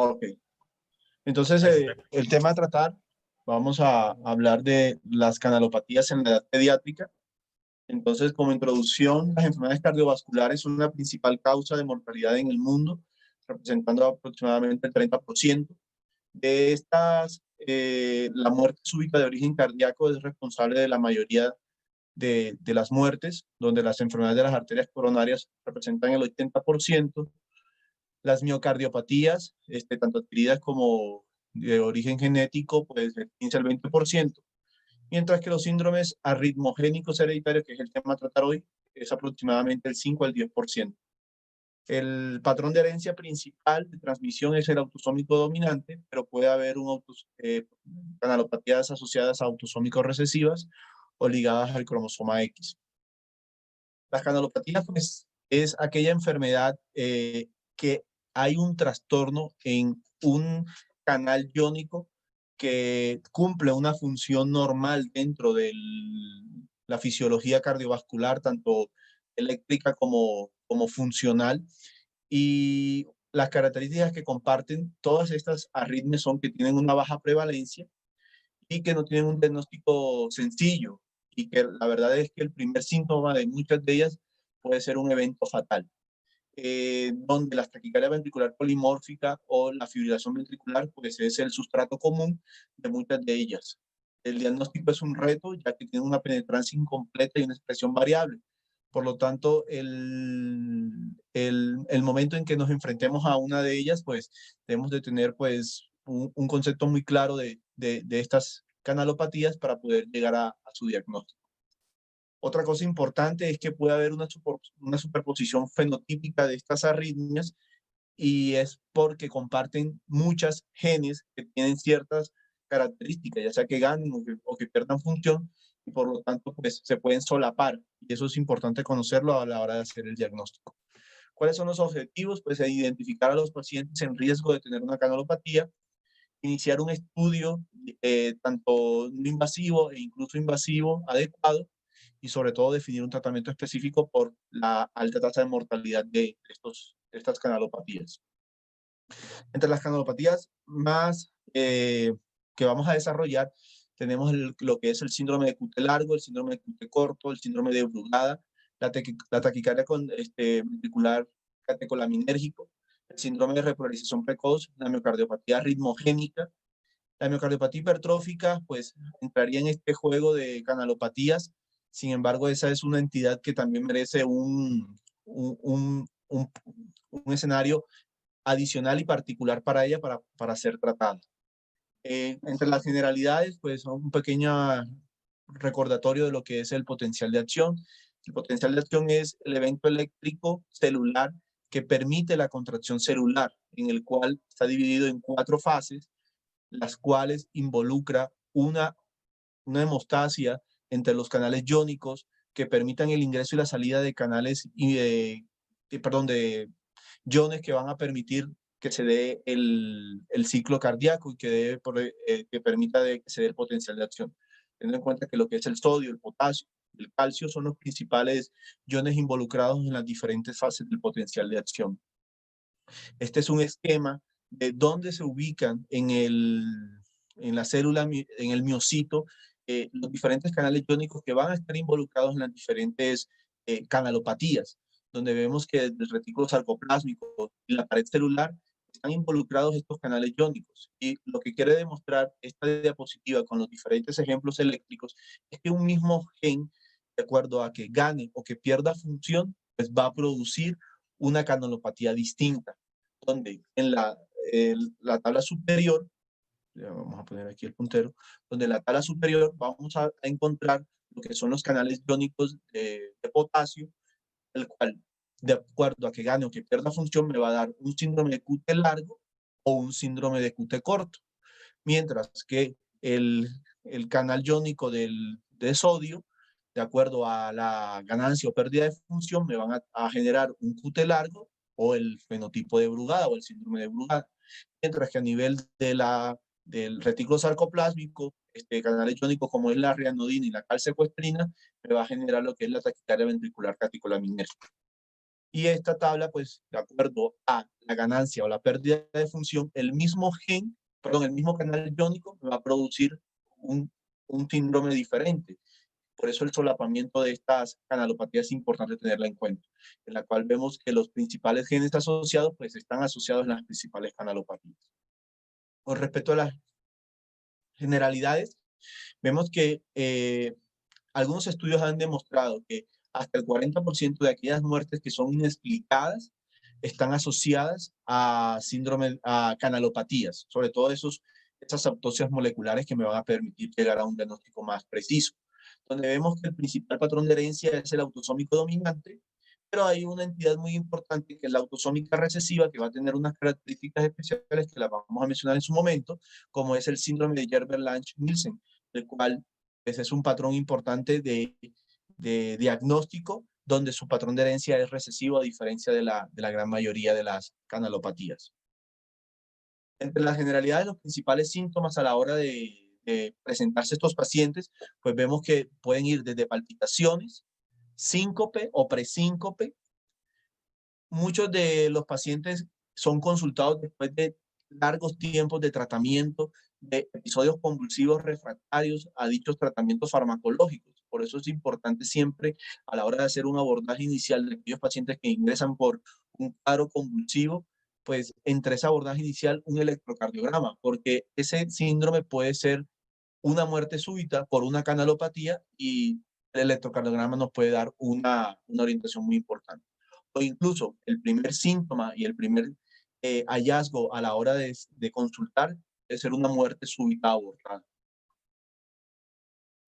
Ok. Entonces, Perfecto. el tema a tratar, vamos a hablar de las canalopatías en la edad pediátrica. Entonces, como introducción, las enfermedades cardiovasculares son la principal causa de mortalidad en el mundo, representando aproximadamente el 30%. De estas, la muerte súbita de origen cardíaco es responsable de la mayoría de las muertes, donde las enfermedades de las arterias coronarias representan el 80%. Las miocardiopatías, tanto adquiridas como de origen genético, pues del 15 al 20%, mientras que los síndromes arritmogénicos hereditarios, que es el tema a tratar hoy, es aproximadamente el 5 al 10%. El patrón de herencia principal de transmisión es el autosómico dominante, pero puede haber canalopatías asociadas a autosómicos recesivas o ligadas al cromosoma X. Las canalopatías, pues, es aquella enfermedad que hay un trastorno en un canal iónico que cumple una función normal dentro de la fisiología cardiovascular, tanto eléctrica como funcional. Y las características que comparten todas estas arritmias son que tienen una baja prevalencia y que no tienen un diagnóstico sencillo, y que la verdad es que el primer síntoma de muchas de ellas puede ser un evento fatal, donde la taquicardia ventricular polimórfica o la fibrilación ventricular pues es el sustrato común de muchas de ellas. El diagnóstico es un reto, ya que tiene una penetrancia incompleta y una expresión variable. Por lo tanto, el momento en que nos enfrentemos a una de ellas, pues debemos de tener pues un concepto muy claro de estas canalopatías para poder llegar a su diagnóstico. Otra cosa importante es que puede haber una superposición fenotípica de estas arritmias, y es porque comparten muchas genes que tienen ciertas características, ya sea que ganen o que pierdan función, y por lo tanto pues, se pueden solapar, y eso es importante conocerlo a la hora de hacer el diagnóstico. ¿Cuáles son los objetivos? Pues identificar a los pacientes en riesgo de tener una canalopatía, iniciar un estudio tanto no invasivo e incluso invasivo adecuado, y sobre todo definir un tratamiento específico por la alta tasa de mortalidad de estas canalopatías. Entre las canalopatías más que vamos a desarrollar, tenemos lo que es el síndrome de QT largo, el síndrome de QT corto, el síndrome de Brugada, la taquicardia ventricular catecolaminérgico, el síndrome de repolarización precoz, la miocardiopatía ritmogénica. La miocardiopatía hipertrófica, pues, entraría en este juego de canalopatías. Sin embargo, esa es una entidad que también merece un escenario adicional y particular para ella para ser tratada. Entre las generalidades, pues, un pequeño recordatorio de lo que es el potencial de acción. El potencial de acción es el evento eléctrico celular que permite la contracción celular, en el cual está dividido en 4 fases, las cuales involucra una hemostasia entre los canales iónicos que permitan el ingreso y la salida de canales de iones que van a permitir que se dé el ciclo cardíaco y que permita que se dé el potencial de acción. Teniendo en cuenta que lo que es el sodio, el potasio, el calcio son los principales iones involucrados en las diferentes fases del potencial de acción. Este es un esquema de dónde se ubican en la célula, en el miocito, los diferentes canales iónicos que van a estar involucrados en las diferentes canalopatías, donde vemos que desde el retículo sarcoplásmico y la pared celular están involucrados estos canales iónicos. Y lo que quiere demostrar esta diapositiva con los diferentes ejemplos eléctricos es que un mismo gen, de acuerdo a que gane o que pierda función, pues va a producir una canalopatía distinta, donde en la tabla superior, vamos a poner aquí el puntero, donde en la tabla superior vamos a encontrar lo que son los canales iónicos de potasio, el cual, de acuerdo a que gane o que pierda función, me va a dar un síndrome de QT largo o un síndrome de QT corto. Mientras que el canal iónico de sodio, de acuerdo a la ganancia o pérdida de función, me van a generar un QT largo o el fenotipo de Brugada o el síndrome de Brugada. Mientras que a nivel del retículo sarcoplásmico, canales iónicos como es la rianodina y la calsecuestrina, me va a generar lo que es la taquicardia ventricular catecolaminérgica. Y esta tabla, pues, de acuerdo a la ganancia o la pérdida de función, el mismo gen, perdón, el mismo canal iónico va a producir un, un síndrome diferente. Por eso el solapamiento de estas canalopatías es importante tenerla en cuenta, en la cual vemos que los principales genes asociados, pues, están asociados en las principales canalopatías. Con respecto a las generalidades, vemos que algunos estudios han demostrado que hasta el 40% de aquellas muertes que son inexplicadas están asociadas a síndrome, a canalopatías, sobre todo esas autopsias moleculares que me van a permitir llegar a un diagnóstico más preciso, donde vemos que el principal patrón de herencia es el autosómico dominante, pero hay una entidad muy importante que es la autosómica recesiva, que va a tener unas características especiales que las vamos a mencionar en su momento, como es el síndrome de Gerber-Lange-Nielsen, el cual pues, es un patrón importante de diagnóstico, donde su patrón de herencia es recesivo, a diferencia de la gran mayoría de las canalopatías. Entre las generalidades, los principales síntomas a la hora de presentarse estos pacientes, pues vemos que pueden ir desde palpitaciones, síncope o presíncope. Muchos de los pacientes son consultados después de largos tiempos de tratamiento, de episodios convulsivos refractarios a dichos tratamientos farmacológicos. Por eso es importante siempre, a la hora de hacer un abordaje inicial de aquellos pacientes que ingresan por un cuadro convulsivo, pues entre ese abordaje inicial un electrocardiograma, porque ese síndrome puede ser una muerte súbita por una canalopatía y el electrocardiograma nos puede dar una orientación muy importante. O incluso el primer síntoma y el primer hallazgo a la hora de consultar puede ser una muerte súbita abortada.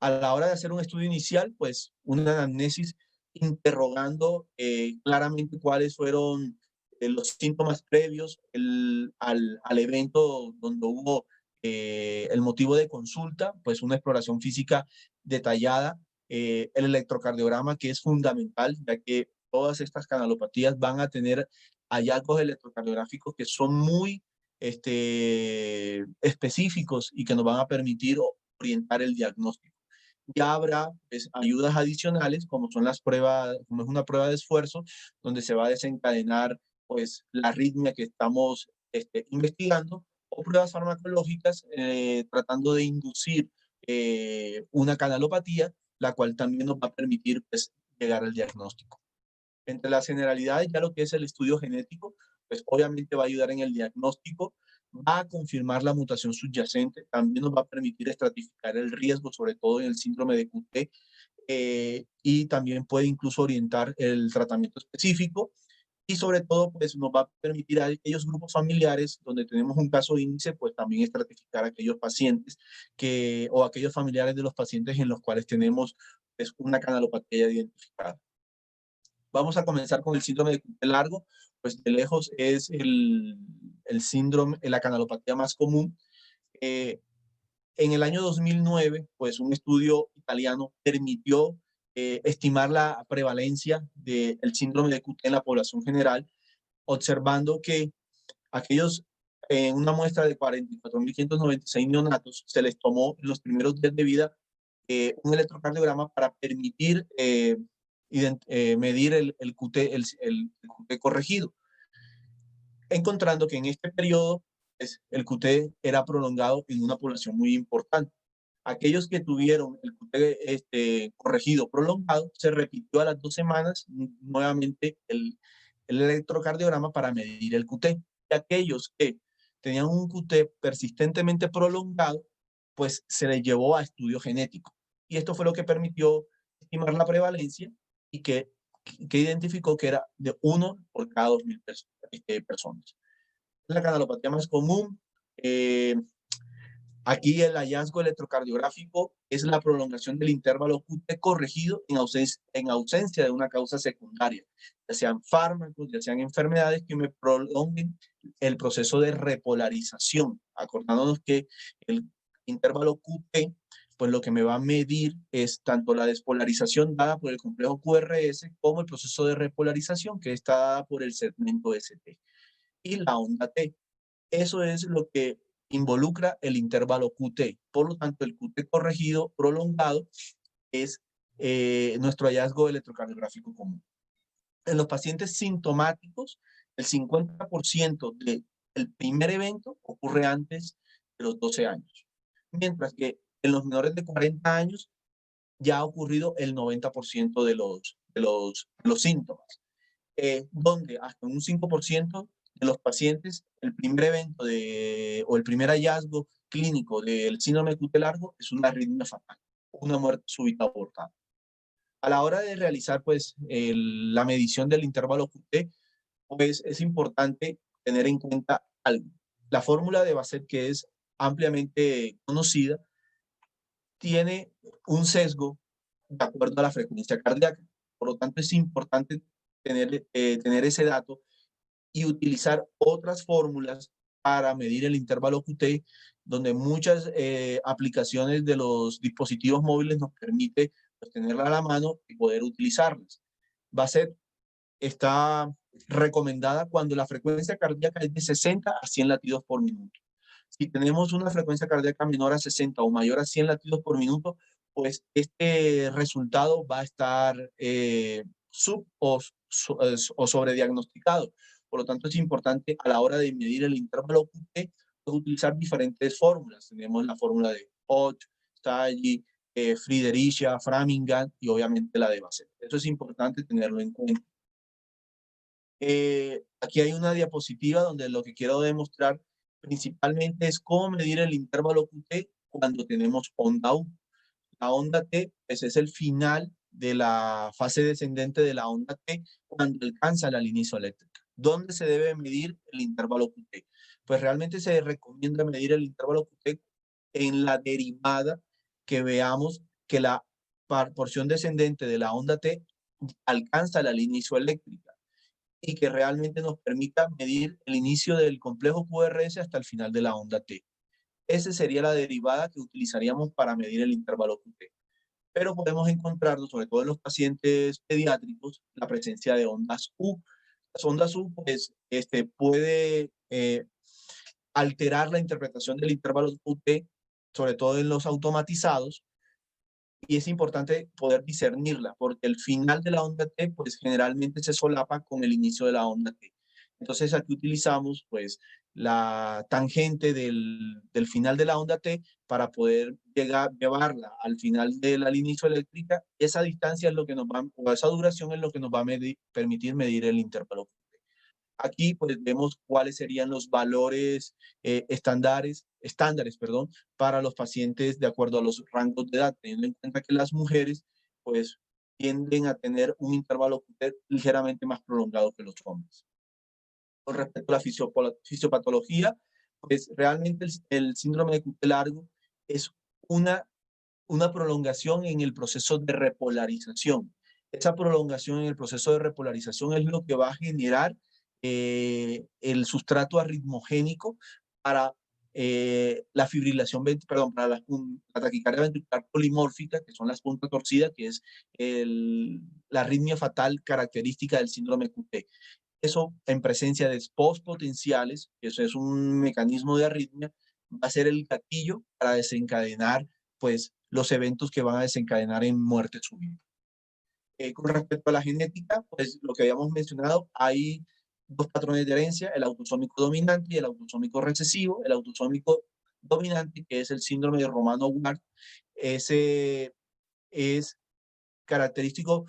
A la hora de hacer un estudio inicial, pues una anamnesis interrogando claramente cuáles fueron los síntomas previos al evento donde hubo el motivo de consulta, pues una exploración física detallada, el electrocardiograma, que es fundamental, ya que todas estas canalopatías van a tener hallazgos electrocardiográficos que son muy específicos y que nos van a permitir orientar el diagnóstico. Ya habrá pues, ayudas adicionales, como son las pruebas, como es una prueba de esfuerzo, donde se va a desencadenar pues, la arritmia que estamos investigando, o pruebas farmacológicas tratando de inducir una canalopatía, la cual también nos va a permitir pues, llegar al diagnóstico. Entre las generalidades, ya lo que es el estudio genético, pues obviamente va a ayudar en el diagnóstico, va a confirmar la mutación subyacente, también nos va a permitir estratificar el riesgo, sobre todo en el síndrome de QT, y también puede incluso orientar el tratamiento específico, y sobre todo pues nos va a permitir a aquellos grupos familiares donde tenemos un caso índice, pues también estratificar a aquellos pacientes o aquellos familiares de los pacientes en los cuales tenemos pues, una canalopatía identificada. Vamos a comenzar con el síndrome de QT largo, pues de lejos es el síndrome, la canalopatía más común. Eh, en el año 2009, pues un estudio italiano permitió estimar la prevalencia del síndrome de QT en la población general, observando que aquellos, en una muestra de 44.596 neonatos, se les tomó en los primeros días de vida un electrocardiograma para permitir medir el QT, el QT corregido, encontrando que en este periodo el QT era prolongado en una población muy importante. Aquellos que tuvieron el QT corregido prolongado, se repitió a las 2 semanas nuevamente el electrocardiograma para medir el QT. Y aquellos que tenían un QT persistentemente prolongado, pues se les llevó a estudio genético. Y esto fue lo que permitió estimar la prevalencia y que identificó que era de 1 por cada 2.000 personas. La canalopatía más común, aquí el hallazgo electrocardiográfico es la prolongación del intervalo QT corregido en ausencia de una causa secundaria, ya sean fármacos, ya sean enfermedades que me prolonguen el proceso de repolarización, acordándonos que el intervalo QT, pues lo que me va a medir es tanto la despolarización dada por el complejo QRS como el proceso de repolarización que está dada por el segmento ST y la onda T. Eso es lo que involucra el intervalo QT. Por lo tanto, el QT corregido prolongado es nuestro hallazgo electrocardiográfico común. En los pacientes sintomáticos, el 50% del primer evento ocurre antes de los 12 años, mientras que en los menores de 40 años ya ha ocurrido el 90% de los síntomas, donde hasta un 5% de los pacientes, el primer evento o el primer hallazgo clínico del síndrome de cutis largo es una arritmia fatal, una muerte súbita abortada. A la hora de realizar pues la medición del intervalo QT, pues es importante tener en cuenta algo. La fórmula de Bassett, que es ampliamente conocida, tiene un sesgo de acuerdo a la frecuencia cardíaca. Por lo tanto, es importante tener ese dato y utilizar otras fórmulas para medir el intervalo QT, donde muchas aplicaciones de los dispositivos móviles nos permite pues, tenerla a la mano y poder utilizarlas. Bassett está recomendada cuando la frecuencia cardíaca es de 60 a 100 latidos por minuto. Si tenemos una frecuencia cardíaca menor a 60 o mayor a 100 latidos por minuto, pues este resultado va a estar o sobrediagnosticado. Por lo tanto, es importante a la hora de medir el intervalo QT utilizar diferentes fórmulas. Tenemos la fórmula de Hodge, Staley, Friederichia, Framingham y obviamente la de Bassett. Eso es importante tenerlo en cuenta. Aquí hay una diapositiva donde lo que quiero demostrar principalmente es cómo medir el intervalo QT cuando tenemos onda U. La onda T pues, es el final de la fase descendente de la onda T cuando alcanza la línea isoeléctrica. ¿Dónde se debe medir el intervalo QT? Pues realmente se recomienda medir el intervalo QT en la derivada que veamos que la porción descendente de la onda T alcanza la línea isoeléctrica y que realmente nos permita medir el inicio del complejo QRS hasta el final de la onda T. Esa sería la derivada que utilizaríamos para medir el intervalo QT. Pero podemos encontrarnos, sobre todo en los pacientes pediátricos, la presencia de ondas U. Las ondas U, pues, puede alterar la interpretación del intervalo QT, sobre todo en los automatizados, y es importante poder discernirla, porque el final de la onda T, pues generalmente se solapa con el inicio de la onda T. Entonces aquí utilizamos pues la tangente del final de la onda T para poder llevarla al final de la línea isoeléctrica. Esa distancia es lo que nos va, o esa duración es lo que nos va a permitir medir el intervalo. Aquí pues vemos cuáles serían los valores estándares, perdón, para los pacientes de acuerdo a los rangos de edad, teniendo en cuenta que las mujeres pues tienden a tener un intervalo ligeramente más prolongado que los hombres. Con respecto a la fisiopatología, pues realmente el síndrome de QT largo es una prolongación en el proceso de repolarización. Esa prolongación en el proceso de repolarización es lo que va a generar el sustrato arritmogénico para la fibrilación, perdón, para la taquicardia ventricular polimórfica, que son las puntas torcidas, que es la arritmia fatal característica del síndrome QT. Eso en presencia de SPOs potenciales, que eso es un mecanismo de arritmia, va a ser el gatillo para desencadenar pues los eventos que van a desencadenar en muerte súbita. Con respecto a la genética, pues lo que habíamos mencionado, hay dos patrones de herencia, el autosómico dominante y el autosómico recesivo. El autosómico dominante, que es el síndrome de Romano-Ward, ese es característico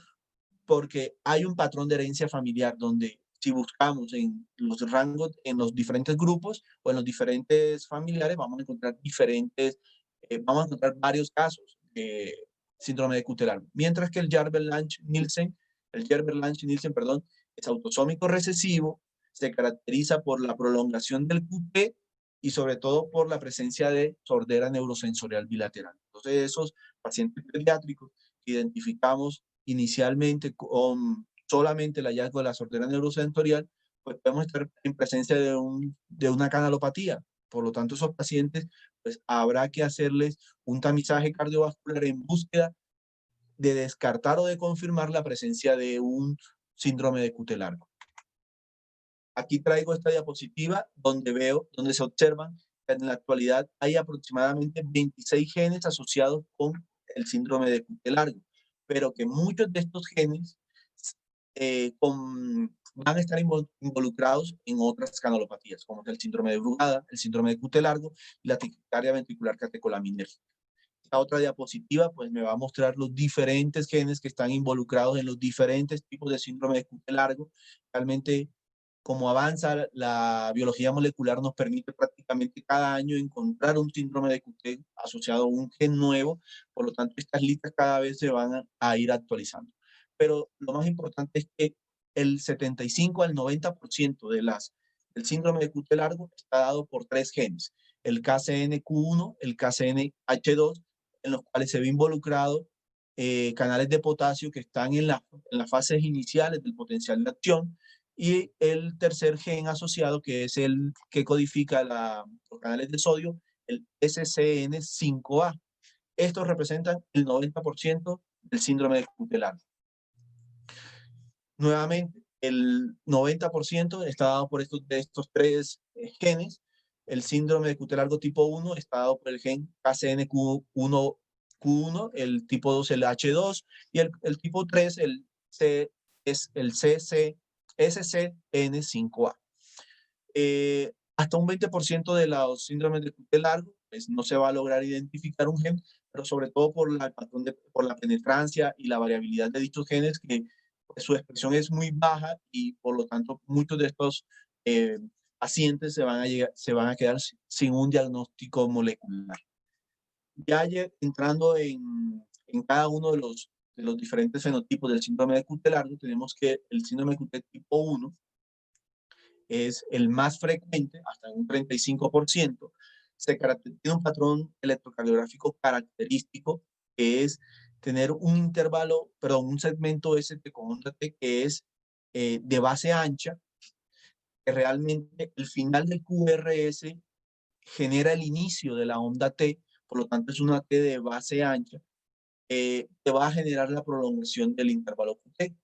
porque hay un patrón de herencia familiar donde si buscamos en los rangos, en los diferentes grupos o en los diferentes familiares, vamos a encontrar varios casos de síndrome de QT largo. Mientras que el Jarber-Lange-Nielsen, perdón, es autosómico recesivo, se caracteriza por la prolongación del QT y sobre todo por la presencia de sordera neurosensorial bilateral. Entonces, esos pacientes pediátricos que identificamos inicialmente con solamente el hallazgo de la sordera neurosensorial, pues podemos estar en presencia de una canalopatía. Por lo tanto, esos pacientes, pues habrá que hacerles un tamizaje cardiovascular en búsqueda de descartar o de confirmar la presencia de un síndrome de QT largo. Aquí traigo esta diapositiva donde se observan que en la actualidad hay aproximadamente 26 genes asociados con el síndrome de QT largo, pero que muchos de estos genes van a estar involucrados en otras canalopatías, como es el síndrome de Brugada, el síndrome de Cute largo y la taquicardia ventricular catecolaminérgica. Esta otra diapositiva pues me va a mostrar los diferentes genes que están involucrados en los diferentes tipos de síndrome de Cute largo. Realmente, como avanza la biología molecular, nos permite prácticamente cada año encontrar un síndrome de Cute asociado a un gen nuevo. Por lo tanto, estas listas cada vez se van a ir actualizando. Pero lo más importante es que el 75 al 90% del síndrome de Cute largo está dado por tres genes: el KCNQ1, el KCNH2, en los cuales se ve involucrado canales de potasio que están en las fases iniciales del potencial de acción, y el tercer gen asociado, que es el que codifica los canales de sodio, el SCN5A. Estos representan el 90% del síndrome de Cute largo. Nuevamente, el 90% está dado por estos tres genes. El síndrome de Cute largo tipo 1 está dado por el gen KCNQ1, el tipo 2 el H2, y el tipo 3 es el SCN5A. Hasta un 20% de los síndromes de Cute largo pues, no se va a lograr identificar un gen, pero sobre todo por la penetrancia y la variabilidad de dichos genes, que pues, su expresión es muy baja, y por lo tanto muchos de estos pacientes se van a quedar sin un diagnóstico molecular. Ya entrando en cada uno de los diferentes fenotipos del síndrome de Cute largo, tenemos que el síndrome de Cute tipo 1 es el más frecuente, hasta un 35%. Tiene un patrón electrocardiográfico característico, que es tener un intervalo, perdón, un segmento ST con onda T que es de base ancha, que realmente el final del QRS genera el inicio de la onda T, por lo tanto es una T de base ancha, que va a generar la prolongación del intervalo QT.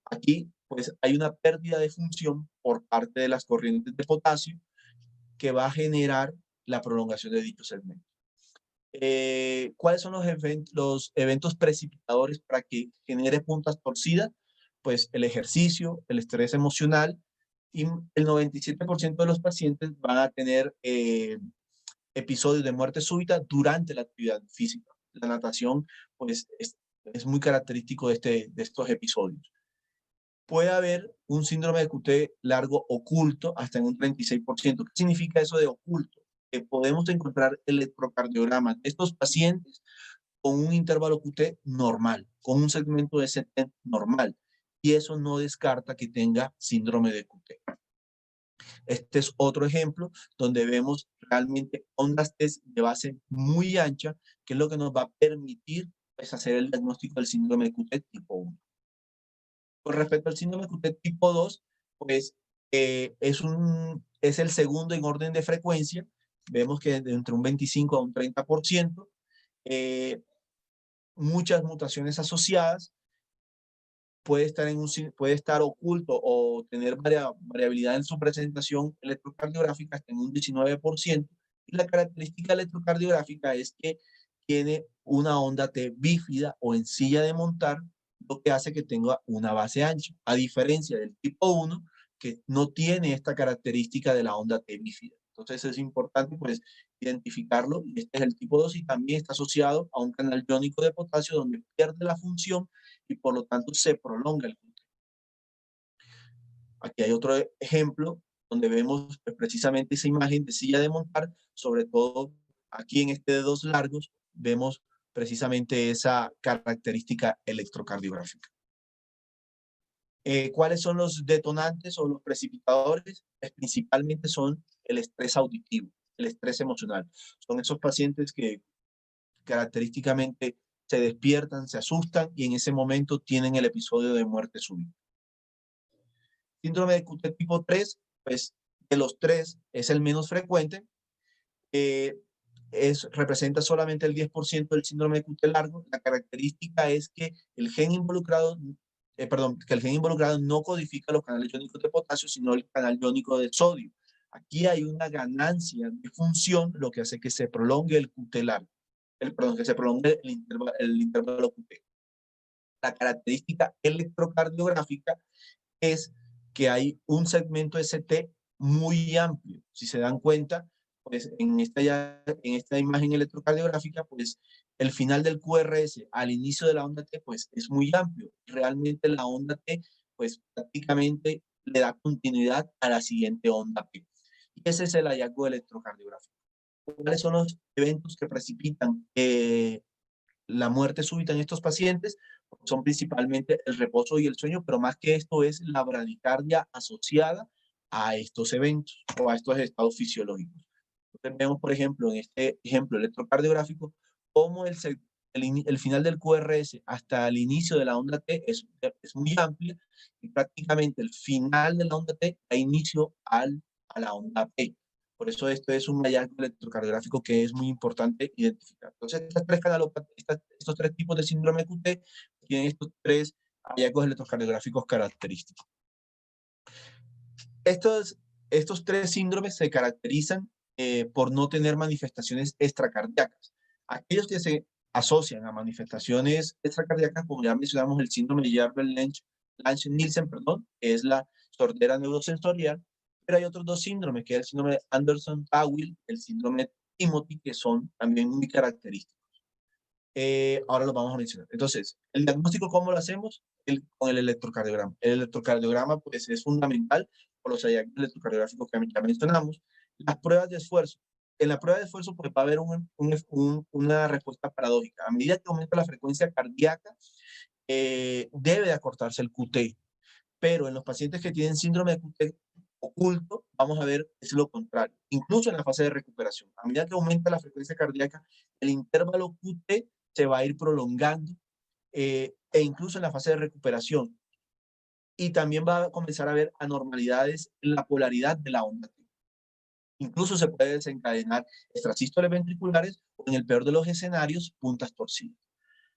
Aquí pues hay una pérdida de función por parte de las corrientes de potasio que va a generar la prolongación de dicho segmento. ¿Cuáles son los eventos precipitadores para que genere puntas torcidas? Pues el ejercicio, el estrés emocional, y el 97% de los pacientes van a tener episodios de muerte súbita durante la actividad física. La natación pues es muy característico de estos episodios. Puede haber un síndrome de Cute largo oculto hasta en un 36%. ¿Qué significa eso de oculto? Que podemos encontrar electrocardiogramas de estos pacientes con un intervalo QT normal, con un segmento de ST normal, y eso no descarta que tenga síndrome de QT. Este es otro ejemplo donde vemos realmente ondas T de base muy ancha, que es lo que nos va a permitir pues, hacer el diagnóstico del síndrome de QT tipo 1. Con respecto al síndrome de QT tipo 2, pues es el segundo en orden de frecuencia. Vemos que de entre un 25 a un 30%, muchas mutaciones asociadas, puede estar oculto o tener variabilidad en su presentación electrocardiográfica hasta en un 19%. Y la característica electrocardiográfica es que tiene una onda T bífida o en silla de montar, lo que hace que tenga una base ancha, a diferencia del tipo 1, que no tiene esta característica de la onda T bífida. Entonces es importante pues identificarlo, y este es el tipo 2 y también está asociado a un canal iónico de potasio donde pierde la función y por lo tanto se prolonga el QT. Aquí hay otro ejemplo donde vemos precisamente esa imagen de silla de montar, sobre todo aquí en este dedos largos, vemos precisamente esa característica electrocardiográfica. ¿Cuáles son los detonantes o los precipitadores? Pues principalmente son el estrés auditivo, el estrés emocional. Son esos pacientes que característicamente se despiertan, se asustan y en ese momento tienen el episodio de muerte súbita. Síndrome de QT tipo 3, pues de los tres es el menos frecuente. Representa solamente el 10% del síndrome de QT largo. La característica es que el gen involucrado, que el gen involucrado no codifica los canales iónicos de potasio, sino el canal iónico de sodio. Aquí hay una ganancia de función, lo que hace que se prolongue el QT largo. Que se prolongue el intervalo QT. La característica electrocardiográfica es que hay un segmento ST muy amplio. Si se dan cuenta, pues en esta imagen electrocardiográfica, pues el final del QRS al inicio de la onda T, pues es muy amplio. Realmente la onda T, pues prácticamente le da continuidad a la siguiente onda P. Y ese es el hallazgo electrocardiográfico. ¿Cuáles son los eventos que precipitan la muerte súbita en estos pacientes? Son principalmente el reposo y el sueño, pero más que esto es la bradicardia asociada a estos eventos o a estos estados fisiológicos. Entonces vemos, por ejemplo, en este ejemplo electrocardiográfico, cómo el final del QRS hasta el inicio de la onda T es muy amplia y prácticamente el final de la onda T da inicio a la onda P. Por eso esto es un hallazgo electrocardiográfico que es muy importante identificar. Entonces, estos tres tipos de síndrome QT tienen estos tres hallazgos electrocardiográficos característicos. Estos tres síndromes se caracterizan por no tener manifestaciones extracardíacas. Aquellos que se asocian a manifestaciones extracardíacas, como ya mencionamos, el síndrome de Jarber-Lange-Nielsen, que es la sordera neurosensorial, pero hay otros dos síndromes, que es el síndrome de Anderson-Tawil, el síndrome de Timothy, que son también muy característicos. Ahora lo vamos a mencionar. Entonces, ¿el diagnóstico cómo lo hacemos? Con el electrocardiograma. El electrocardiograma pues, es fundamental por los hallazgos electrocardiográficos que ya mencionamos. Las pruebas de esfuerzo. En la prueba de esfuerzo pues, va a haber una respuesta paradójica. A medida que aumenta la frecuencia cardíaca, debe de acortarse el QT. Pero en los pacientes que tienen síndrome de QT oculto, vamos a ver es lo contrario. Incluso en la fase de recuperación. A medida que aumenta la frecuencia cardíaca, el intervalo QT se va a ir prolongando e incluso en la fase de recuperación. Y también va a comenzar a haber anormalidades en la polaridad de la onda T. Incluso se puede desencadenar extrasístoles ventriculares o, en el peor de los escenarios, puntas torcidas.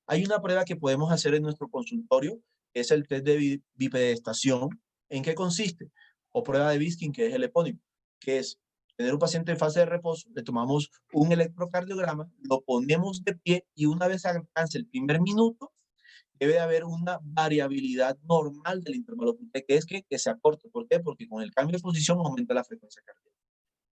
Hay una prueba que podemos hacer en nuestro consultorio, que es el test de bipedestación. ¿En qué consiste? O prueba de Biskin, que es el epónimo, que es tener un paciente en fase de reposo, le tomamos un electrocardiograma, lo ponemos de pie y una vez alcance el primer minuto, debe haber una variabilidad normal del intervalo QT, que es que se acorte. ¿Por qué? Porque con el cambio de posición aumenta la frecuencia cardíaca.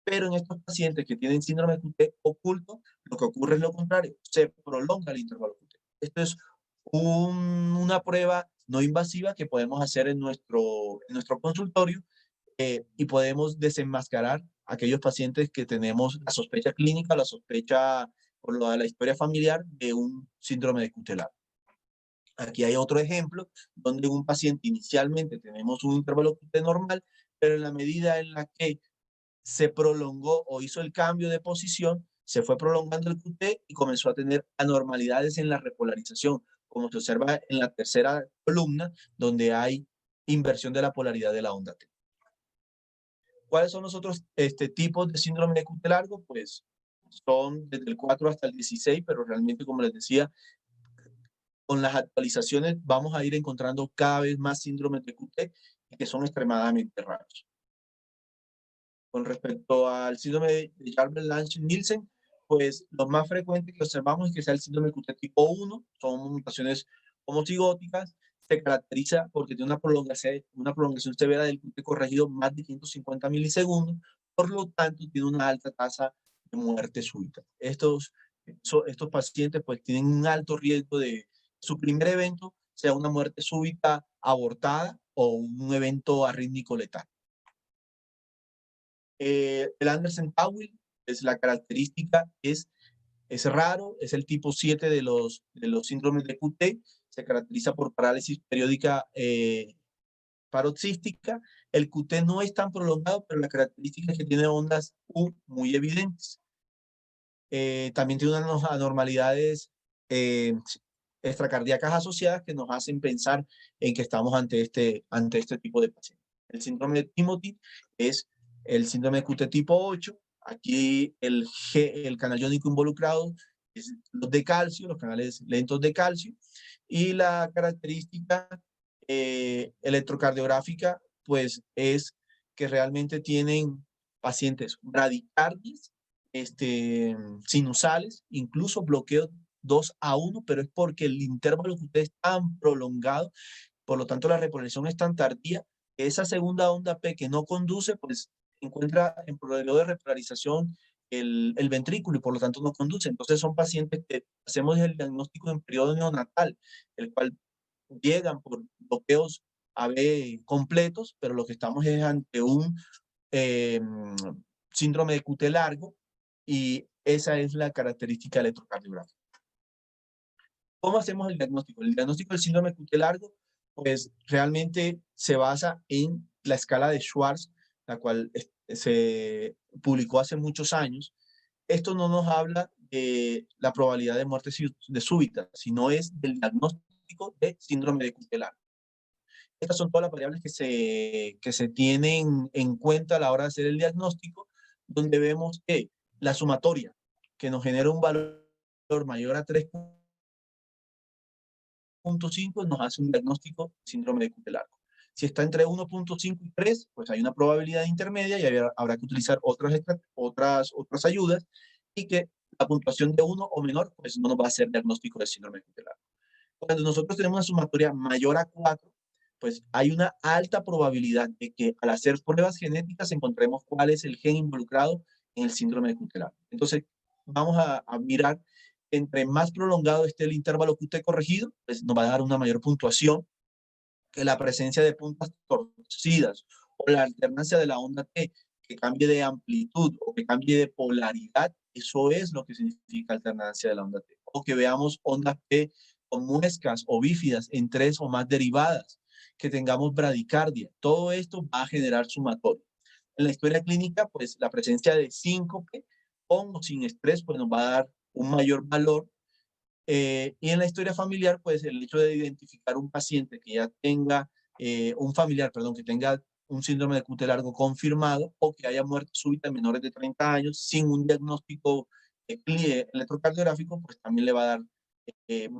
Pero en estos pacientes que tienen síndrome de QT oculto, lo que ocurre es lo contrario, se prolonga el intervalo QT. Esto es una prueba no invasiva que podemos hacer en nuestro consultorio y podemos desenmascarar a aquellos pacientes que tenemos la sospecha clínica, la sospecha por la historia familiar de un síndrome de QT largo. Aquí hay otro ejemplo donde un paciente inicialmente tenemos un intervalo QT normal, pero en la medida en la que se prolongó o hizo el cambio de posición, se fue prolongando el QT y comenzó a tener anormalidades en la repolarización, como se observa en la tercera columna, donde hay inversión de la polaridad de la onda T. ¿Cuáles son los otros tipos de síndrome de QT largo? Pues son desde el 4 hasta el 16, pero realmente, como les decía, con las actualizaciones vamos a ir encontrando cada vez más síndromes de QT que son extremadamente raros. Con respecto al síndrome de Jarber-Lange-Nielsen, pues lo más frecuente que observamos es que sea el síndrome de QT tipo 1, son mutaciones homocigóticas, se caracteriza porque tiene una prolongación severa del QT corregido más de 150 milisegundos, por lo tanto tiene una alta tasa de muerte súbita. Estos pacientes pues tienen un alto riesgo de su primer evento sea una muerte súbita abortada o un evento arrítmico letal. El Andersen-Tawil, es la característica, es raro, es el tipo 7 de los síndromes de QT, se caracteriza por parálisis periódica paroxística. El QT no es tan prolongado, pero la característica es que tiene ondas U muy evidentes. También tiene unas anormalidades extracardíacas asociadas que nos hacen pensar en que estamos ante este tipo de pacientes. El síndrome de Timothy es el síndrome de QT tipo 8. Aquí el canal iónico involucrado es los de calcio, los canales lentos de calcio. Y la característica electrocardiográfica, pues, es que realmente tienen pacientes bradicardias, sinusales, incluso bloqueo 2-1, pero es porque el intervalo que usted es tan prolongado, por lo tanto la repolarización es tan tardía, que esa segunda onda P que no conduce, pues encuentra en periodo de repolarización el ventrículo y por lo tanto no conduce. Entonces son pacientes que hacemos el diagnóstico en periodo neonatal, el cual llegan por bloqueos AB completos, pero lo que estamos es ante un eh, síndrome de QT largo y esa es la característica electrocardiográfica. ¿Cómo hacemos el diagnóstico? El diagnóstico del síndrome de QT largo, pues realmente se basa en la escala de Schwartz, la cual se publicó hace muchos años. Esto no nos habla de la probabilidad de muerte de súbita, sino es del diagnóstico de síndrome de QT largo. Estas son todas las variables que se tienen en cuenta a la hora de hacer el diagnóstico, donde vemos que la sumatoria, que nos genera un valor mayor a 3.5, nos hace un diagnóstico de síndrome de QT largo. Si está entre 1.5 y 3, pues hay una probabilidad intermedia y habrá que utilizar otras ayudas y que la puntuación de 1 o menor, pues no nos va a hacer diagnóstico de síndrome de QT largo. Cuando nosotros tenemos una sumatoria mayor a 4, pues hay una alta probabilidad de que al hacer pruebas genéticas encontremos cuál es el gen involucrado en el síndrome de QT largo. Entonces, vamos a mirar, entre más prolongado esté el intervalo QT corregido, pues nos va a dar una mayor puntuación, que la presencia de puntas torcidas o la alternancia de la onda T, que cambie de amplitud o que cambie de polaridad, eso es lo que significa alternancia de la onda T. O que veamos ondas P con muescas o bífidas en 3 o más derivadas, que tengamos bradicardia. Todo esto va a generar sumatorio. En la historia clínica, pues la presencia de síncope con o sin estrés, pues nos va a dar un mayor valor. Y en la historia familiar, pues el hecho de identificar un paciente que ya tenga, un familiar, perdón, que tenga un síndrome de QT largo confirmado o que haya muerte súbita en menores de 30 años sin un diagnóstico electrocardiográfico, pues también le va a dar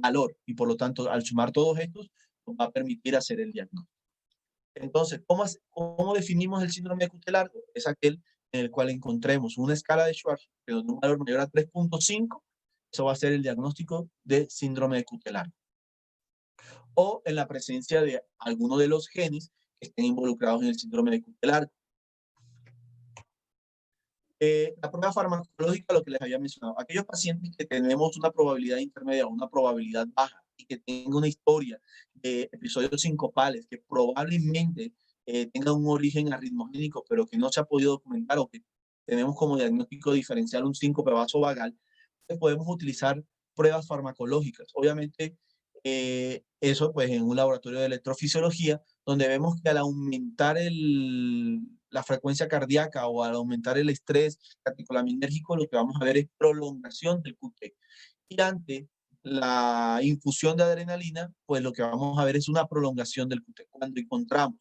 valor y por lo tanto, al sumar todos estos, nos va a permitir hacer el diagnóstico. Entonces, ¿cómo definimos el síndrome de QT largo? Es aquel en el cual encontremos una escala de Schwartz que nos da un valor mayor a 3.5. Eso va a ser el diagnóstico de síndrome de QT largo. O en la presencia de alguno de los genes que estén involucrados en el síndrome de QT largo. La prueba farmacológica, lo que les había mencionado, aquellos pacientes que tenemos una probabilidad intermedia o una probabilidad baja y que tengan una historia de episodios sincopales que probablemente tengan un origen arritmogénico, pero que no se ha podido documentar o que tenemos como diagnóstico diferencial un síncope vasovagal, pues podemos utilizar pruebas farmacológicas. Obviamente, eso pues en un laboratorio de electrofisiología, donde vemos que al aumentar la frecuencia cardíaca o al aumentar el estrés catecolaminérgico, lo que vamos a ver es prolongación del QT. Y ante la infusión de adrenalina, pues lo que vamos a ver es una prolongación del QT. Cuando encontramos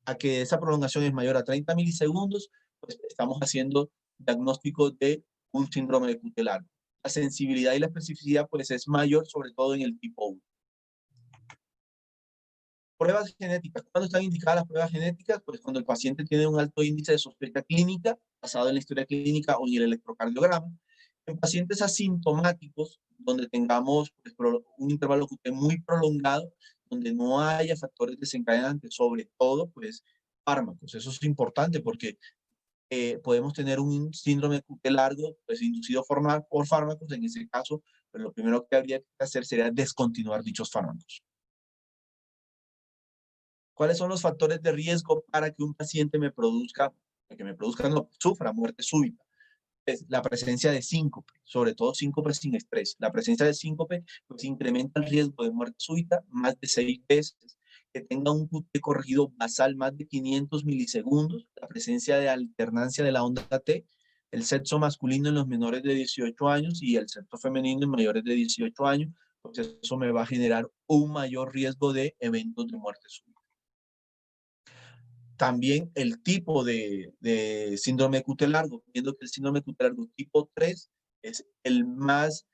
a que esa prolongación es mayor a 30 milisegundos, pues estamos haciendo diagnóstico de un síndrome de QT largo. La sensibilidad y la especificidad pues es mayor, sobre todo en el tipo 1. Pruebas genéticas. ¿Cuándo están indicadas las pruebas genéticas? Pues cuando el paciente tiene un alto índice de sospecha clínica, basado en la historia clínica o en el electrocardiograma. En pacientes asintomáticos, donde tengamos pues, un intervalo QT muy prolongado, donde no haya factores desencadenantes, sobre todo pues fármacos. Eso es importante porque podemos tener un síndrome de QT largo, pues inducido por fármacos. En ese caso, pues, lo primero que habría que hacer sería descontinuar dichos fármacos. ¿Cuáles son los factores de riesgo para que un paciente no sufra muerte súbita? Es la presencia de síncope, sobre todo síncope sin estrés. La presencia de síncope pues, incrementa el riesgo de muerte súbita más de 6 veces. Que tenga un QT corregido basal más de 500 milisegundos. La presencia de alternancia de la onda T. El sexo masculino en los menores de 18 años y el sexo femenino en mayores de 18 años. Pues eso me va a generar un mayor riesgo de eventos de muerte súbita. También el tipo de síndrome de QT largo, viendo que el síndrome de QT largo tipo 3 es el más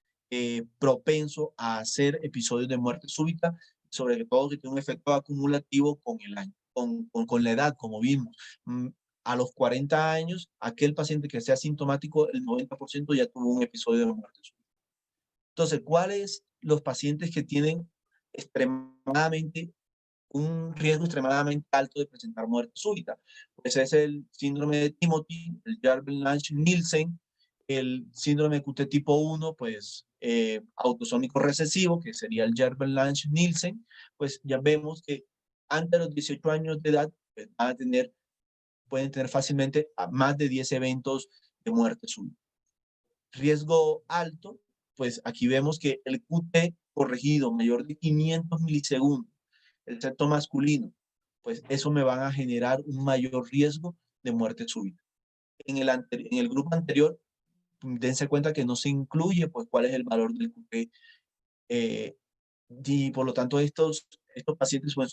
propenso a hacer episodios de muerte súbita, sobre todo que tiene un efecto acumulativo con el año, con la edad, como vimos. A los 40 años, aquel paciente que sea sintomático, el 90% ya tuvo un episodio de muerte súbita. Entonces, ¿cuáles los pacientes que tienen extremadamente un riesgo extremadamente alto de presentar muerte súbita? Pues es el síndrome de Timothy, el Jarvell-Lange-Nielsen, el síndrome de QT tipo 1, pues autosómico recesivo, que sería el Jarvell-Lange-Nielsen. Pues ya vemos que antes de los 18 años de edad pues, van a tener, pueden tener fácilmente a más de 10 eventos de muerte súbita. Riesgo alto, pues aquí vemos que el QT corregido mayor de 500 milisegundos, el sexo masculino, pues eso me van a generar un mayor riesgo de muerte súbita. En el grupo anterior, dense cuenta que no se incluye pues cuál es el valor del QT y por lo tanto estos pacientes pues,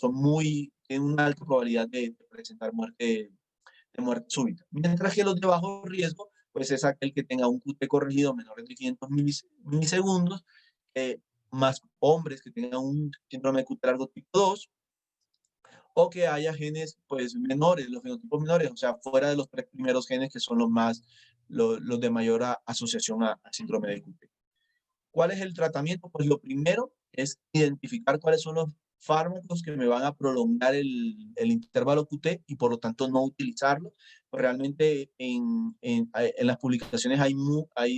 tienen una alta probabilidad de presentar de muerte súbita. Mientras que los de bajo riesgo, pues es aquel que tenga un QT corregido menor de 500 milisegundos, más hombres que tengan un síndrome de QT largo tipo 2, o que haya genes pues menores, los fenotipos menores, o sea, fuera de los 3 primeros genes que son los de mayor asociación a síndrome de QT. ¿Cuál es el tratamiento? Pues lo primero es identificar cuáles son los fármacos que me van a prolongar el intervalo QT y por lo tanto no utilizarlo. Pues realmente en las publicaciones hay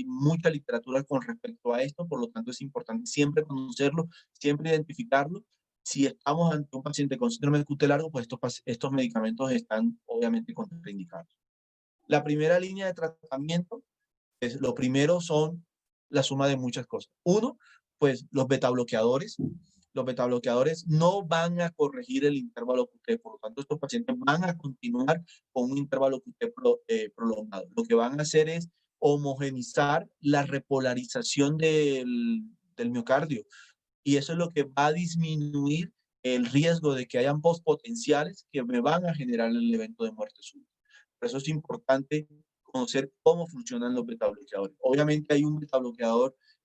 mucha literatura con respecto a esto, por lo tanto es importante siempre conocerlo, siempre identificarlo. Si estamos ante un paciente con síndrome de QT largo, pues estos medicamentos están obviamente contraindicados. La primera línea de tratamiento, pues lo primero son la suma de muchas cosas. Uno, pues los betabloqueadores. Los betabloqueadores no van a corregir el intervalo QT, por lo tanto estos pacientes van a continuar con un intervalo QT prolongado. Lo que van a hacer es homogenizar la repolarización del miocardio y eso es lo que va a disminuir el riesgo de que hayan postpotenciales que me van a generar el evento de muerte súbita. Por eso es importante conocer cómo funcionan los betabloqueadores. Obviamente hay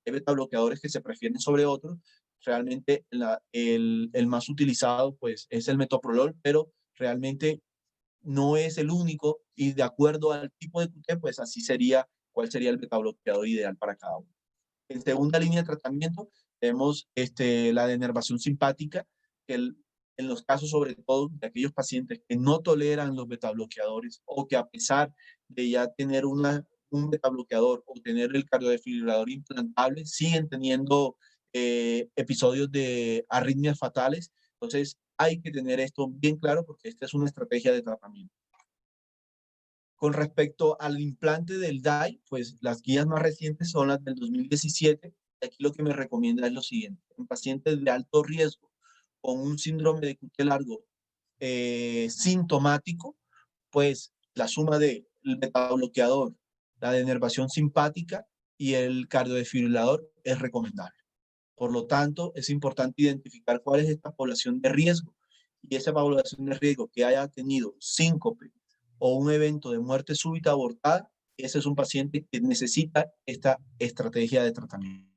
betabloqueadores que se prefieren sobre otros. Realmente el más utilizado pues es el metoprolol, pero realmente no es el único y de acuerdo al tipo de QT, pues así sería cuál sería el betabloqueador ideal para cada uno. En segunda línea de tratamiento tenemos la denervación simpática, que en los casos sobre todo de aquellos pacientes que no toleran los betabloqueadores o que a pesar de ya tener un betabloqueador o tener el cardiodesfibrilador implantable, siguen teniendo episodios de arritmias fatales. Entonces hay que tener esto bien claro porque esta es una estrategia de tratamiento. Con respecto al implante del DAI, pues las guías más recientes son las del 2017. Aquí lo que me recomienda es lo siguiente. En pacientes de alto riesgo con un síndrome de QT largo sintomático, pues la suma del betabloqueador, la denervación simpática y el cardiodesfibrilador es recomendable. Por lo tanto, es importante identificar cuál es esta población de riesgo y esa población de riesgo que haya tenido síncope o un evento de muerte súbita abortada, ese es un paciente que necesita esta estrategia de tratamiento.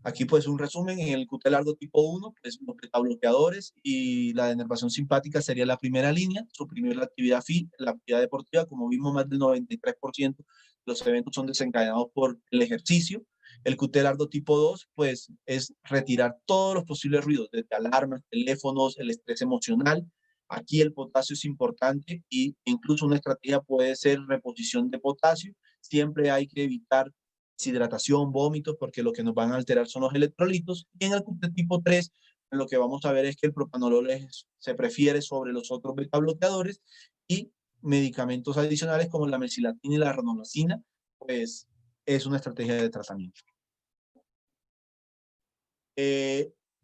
Aquí pues un resumen, en el QT largo tipo 1, pues los betabloqueadores y la denervación simpática sería la primera línea, suprimir la actividad la actividad deportiva, como vimos más del 93% de los eventos son desencadenados por el ejercicio. El QT largo tipo 2, pues es retirar todos los posibles ruidos, desde alarmas, teléfonos, el estrés emocional. Aquí el potasio es importante y incluso una estrategia puede ser reposición de potasio. Siempre hay que evitar deshidratación, vómitos, porque lo que nos van a alterar son los electrolitos. Y en el QT tipo 3, lo que vamos a ver es que el propanolol se prefiere sobre los otros beta bloqueadores y medicamentos adicionales como la mesilatina y la ranolacina, pues es una estrategia de tratamiento.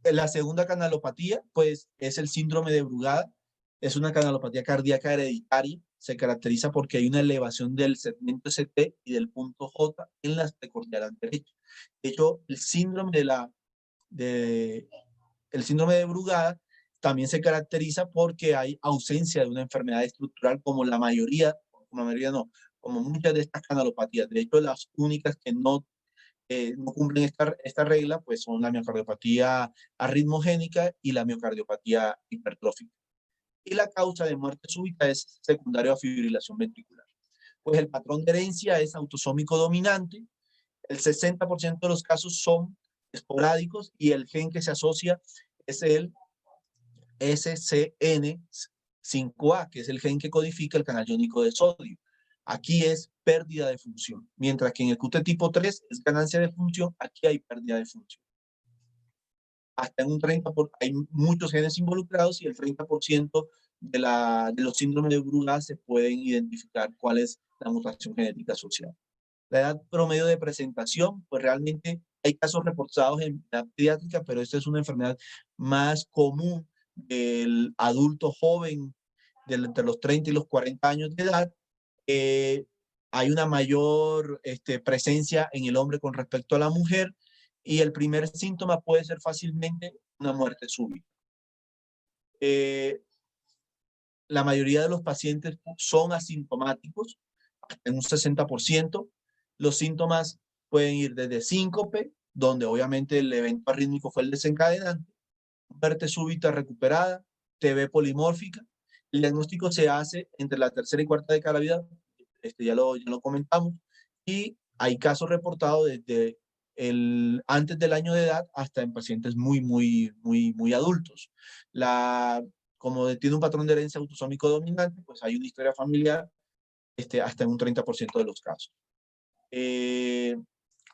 La segunda canalopatía, pues es el síndrome de Brugada. Es una canalopatía cardíaca hereditaria. Se caracteriza porque hay una elevación del segmento ST y del punto J en la precordial derecha. De hecho, el síndrome de Brugada también se caracteriza porque hay ausencia de una enfermedad estructural como como muchas de estas canalopatías. De hecho, las únicas que no cumplen esta regla, pues son la miocardiopatía arritmogénica y la miocardiopatía hipertrófica. Y la causa de muerte súbita es secundaria a fibrilación ventricular. Pues el patrón de herencia es autosómico dominante. El 60% de los casos son esporádicos y el gen que se asocia es el SCN5A, que es el gen que codifica el canal iónico de sodio. Aquí es pérdida de función, mientras que en el QT tipo 3 es ganancia de función, aquí hay pérdida de función. Hasta en un 30%, hay muchos genes involucrados y el 30% de los síndromes de Brugada se pueden identificar cuál es la mutación genética asociada. La edad promedio de presentación, pues realmente hay casos reportados en edad pediátrica, pero esta es una enfermedad más común del adulto joven, entre los 30 y los 40 años de edad. Hay una mayor presencia en el hombre con respecto a la mujer y el primer síntoma puede ser fácilmente una muerte súbita. La mayoría de los pacientes son asintomáticos, hasta en un 60%. Los síntomas pueden ir desde síncope, donde obviamente el evento arrítmico fue el desencadenante, muerte súbita recuperada, TB polimórfica. El diagnóstico se hace entre la tercera y cuarta década de la vida, ya lo comentamos, y hay casos reportados desde antes del año de edad hasta en pacientes muy adultos. Como tiene un patrón de herencia autosómico dominante, pues hay una historia familiar hasta en un 30% de los casos.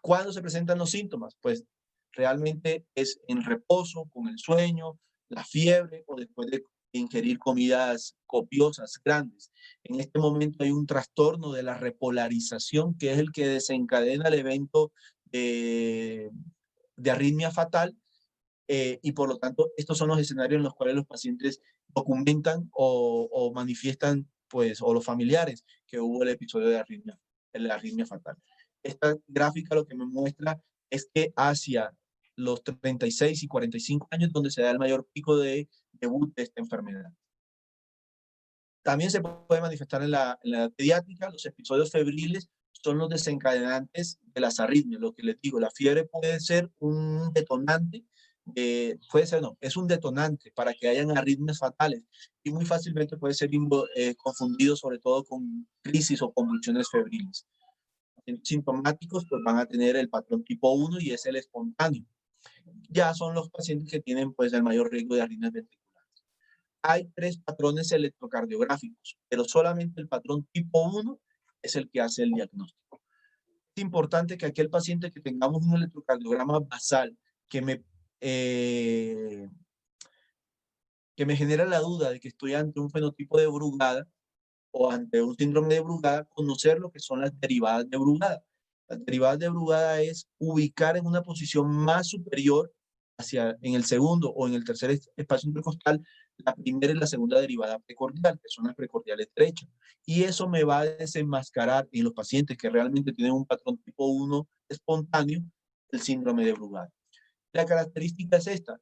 ¿Cuándo se presentan los síntomas? Pues realmente es en reposo, con el sueño, la fiebre o después de ingerir comidas copiosas, grandes. En este momento hay un trastorno de la repolarización, que es el que desencadena el evento de arritmia fatal, y por lo tanto estos son los escenarios en los cuales los pacientes documentan o manifiestan, pues, o los familiares que hubo el episodio de arritmia fatal. Esta gráfica lo que me muestra es que hacia los 36 y 45 años donde se da el mayor pico de debut de esta enfermedad. También se puede manifestar en la edad pediátrica. Los episodios febriles son los desencadenantes de las arritmias. Lo que les digo, la fiebre puede ser un detonante, es un detonante para que hayan arritmias fatales y muy fácilmente puede ser confundido sobre todo con crisis o convulsiones febriles. Sintomáticos pues van a tener el patrón tipo 1 y es el espontáneo. Ya son los pacientes que tienen pues el mayor riesgo de arritmias ventriculares. Hay 3 patrones electrocardiográficos, pero solamente el patrón tipo 1 es el que hace el diagnóstico. Es importante que aquel paciente que tengamos un electrocardiograma basal que me genera la duda de que estoy ante un fenotipo de Brugada o ante un síndrome de Brugada, conocer lo que son las derivadas de Brugada. Las derivadas de Brugada es ubicar en una posición más superior en el segundo o en el tercer espacio intercostal la primera y la segunda derivada precordial, que son las precordiales derechas. Y eso me va a desenmascarar en los pacientes que realmente tienen un patrón tipo 1 espontáneo, el síndrome de Brugada. La característica es esta,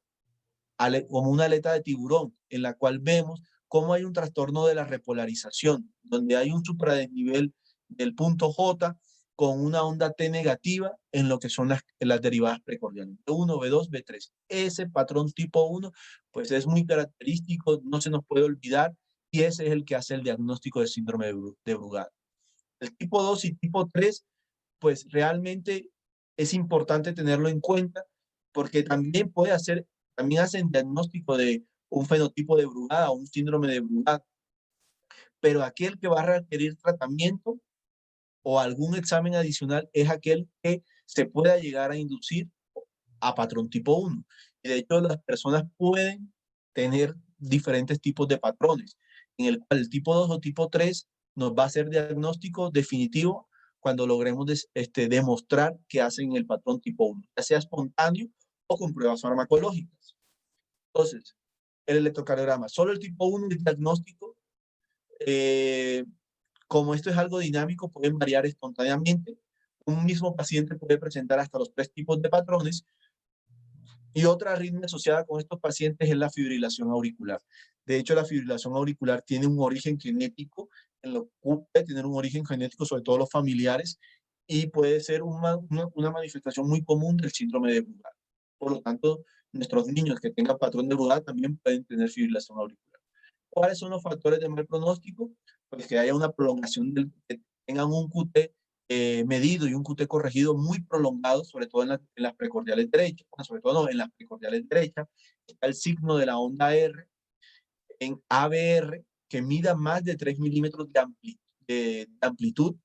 como una aleta de tiburón, en la cual vemos cómo hay un trastorno de la repolarización, donde hay un supradesnivel del punto J con una onda T negativa en lo que son las derivadas precordiales, B1, B2, B3. Ese patrón tipo 1, pues es muy característico, no se nos puede olvidar, y ese es el que hace el diagnóstico de síndrome de Brugada. El tipo 2 y tipo 3, pues realmente es importante tenerlo en cuenta, porque también hacen diagnóstico de un fenotipo de Brugada o un síndrome de Brugada, pero aquel que va a requerir tratamiento o algún examen adicional es aquel que se pueda llegar a inducir a patrón tipo 1. Y de hecho las personas pueden tener diferentes tipos de patrones, en el cual el tipo 2 o tipo 3 nos va a hacer diagnóstico definitivo cuando logremos demostrar que hacen el patrón tipo 1, ya sea espontáneo o con pruebas farmacológicas. Entonces, el electrocardiograma, solo el tipo 1 es diagnóstico. Como esto es algo dinámico, pueden variar espontáneamente. Un mismo paciente puede presentar hasta los 3 tipos de patrones. Y otra arritmia asociada con estos pacientes es la fibrilación auricular. De hecho, la fibrilación auricular tiene un origen genético, puede tener un origen genético, sobre todo los familiares, y puede ser una manifestación muy común del síndrome de Brugada. Por lo tanto, nuestros niños que tengan patrón de Brugada también pueden tener fibrilación auricular. ¿Cuáles son los factores de mal pronóstico? Pues que haya una prolongación que tengan un QT medido y un QT corregido muy prolongado, sobre todo en las precordiales derechas, sobre todo no, en las precordiales derechas, está el signo de la onda R en ABR que mida más de 3 milímetros de amplitud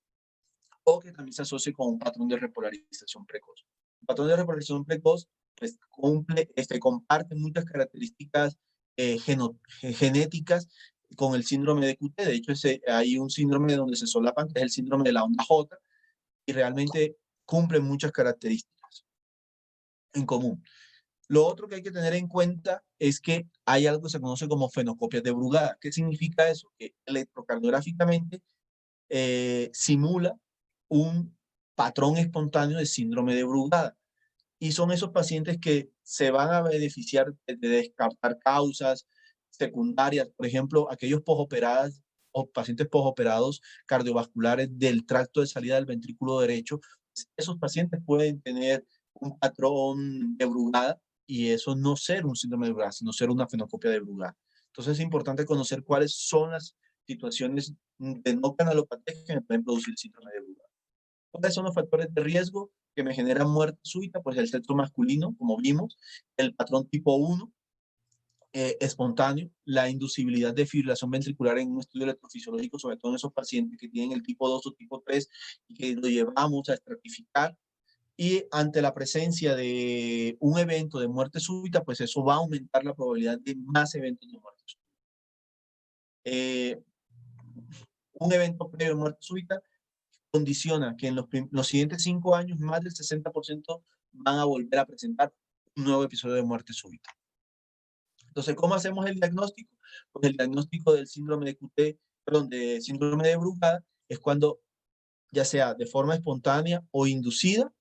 o que también se asocie con un patrón de repolarización precoz. El patrón de repolarización precoz pues, comparte muchas características genéticas con el síndrome de QT. De hecho, hay un síndrome donde se solapan, que es el síndrome de la onda J, y realmente cumple muchas características en común. Lo otro que hay que tener en cuenta es que hay algo que se conoce como fenocopias de Brugada. ¿Qué significa eso? Que electrocardiográficamente simula un patrón espontáneo de síndrome de Brugada. Y son esos pacientes que se van a beneficiar de descartar causas secundarias, por ejemplo, aquellos posoperados o pacientes posoperados cardiovasculares del tracto de salida del ventrículo derecho. Esos pacientes pueden tener un patrón de Brugada y eso no ser un síndrome de Brugada, sino ser una fenocopia de Brugada. Entonces es importante conocer cuáles son las situaciones de no canalopatía que me pueden producir síndrome de Brugada. ¿Cuáles son los factores de riesgo que me generan muerte súbita? Pues el sexo masculino, como vimos, el patrón tipo 1, espontáneo, la inducibilidad de fibrilación ventricular en un estudio electrofisiológico, sobre todo en esos pacientes que tienen el tipo 2 o tipo 3 y que lo llevamos a estratificar. Y ante la presencia de un evento de muerte súbita, pues eso va a aumentar la probabilidad de más eventos de muerte súbita. Un evento previo de muerte súbita condiciona que en los siguientes 5 años más del 60% van a volver a presentar un nuevo episodio de muerte súbita. Entonces, ¿cómo hacemos el diagnóstico? Pues el diagnóstico del síndrome de QT, perdón, de síndrome de Brugada, es cuando, ya sea de forma espontánea o inducida,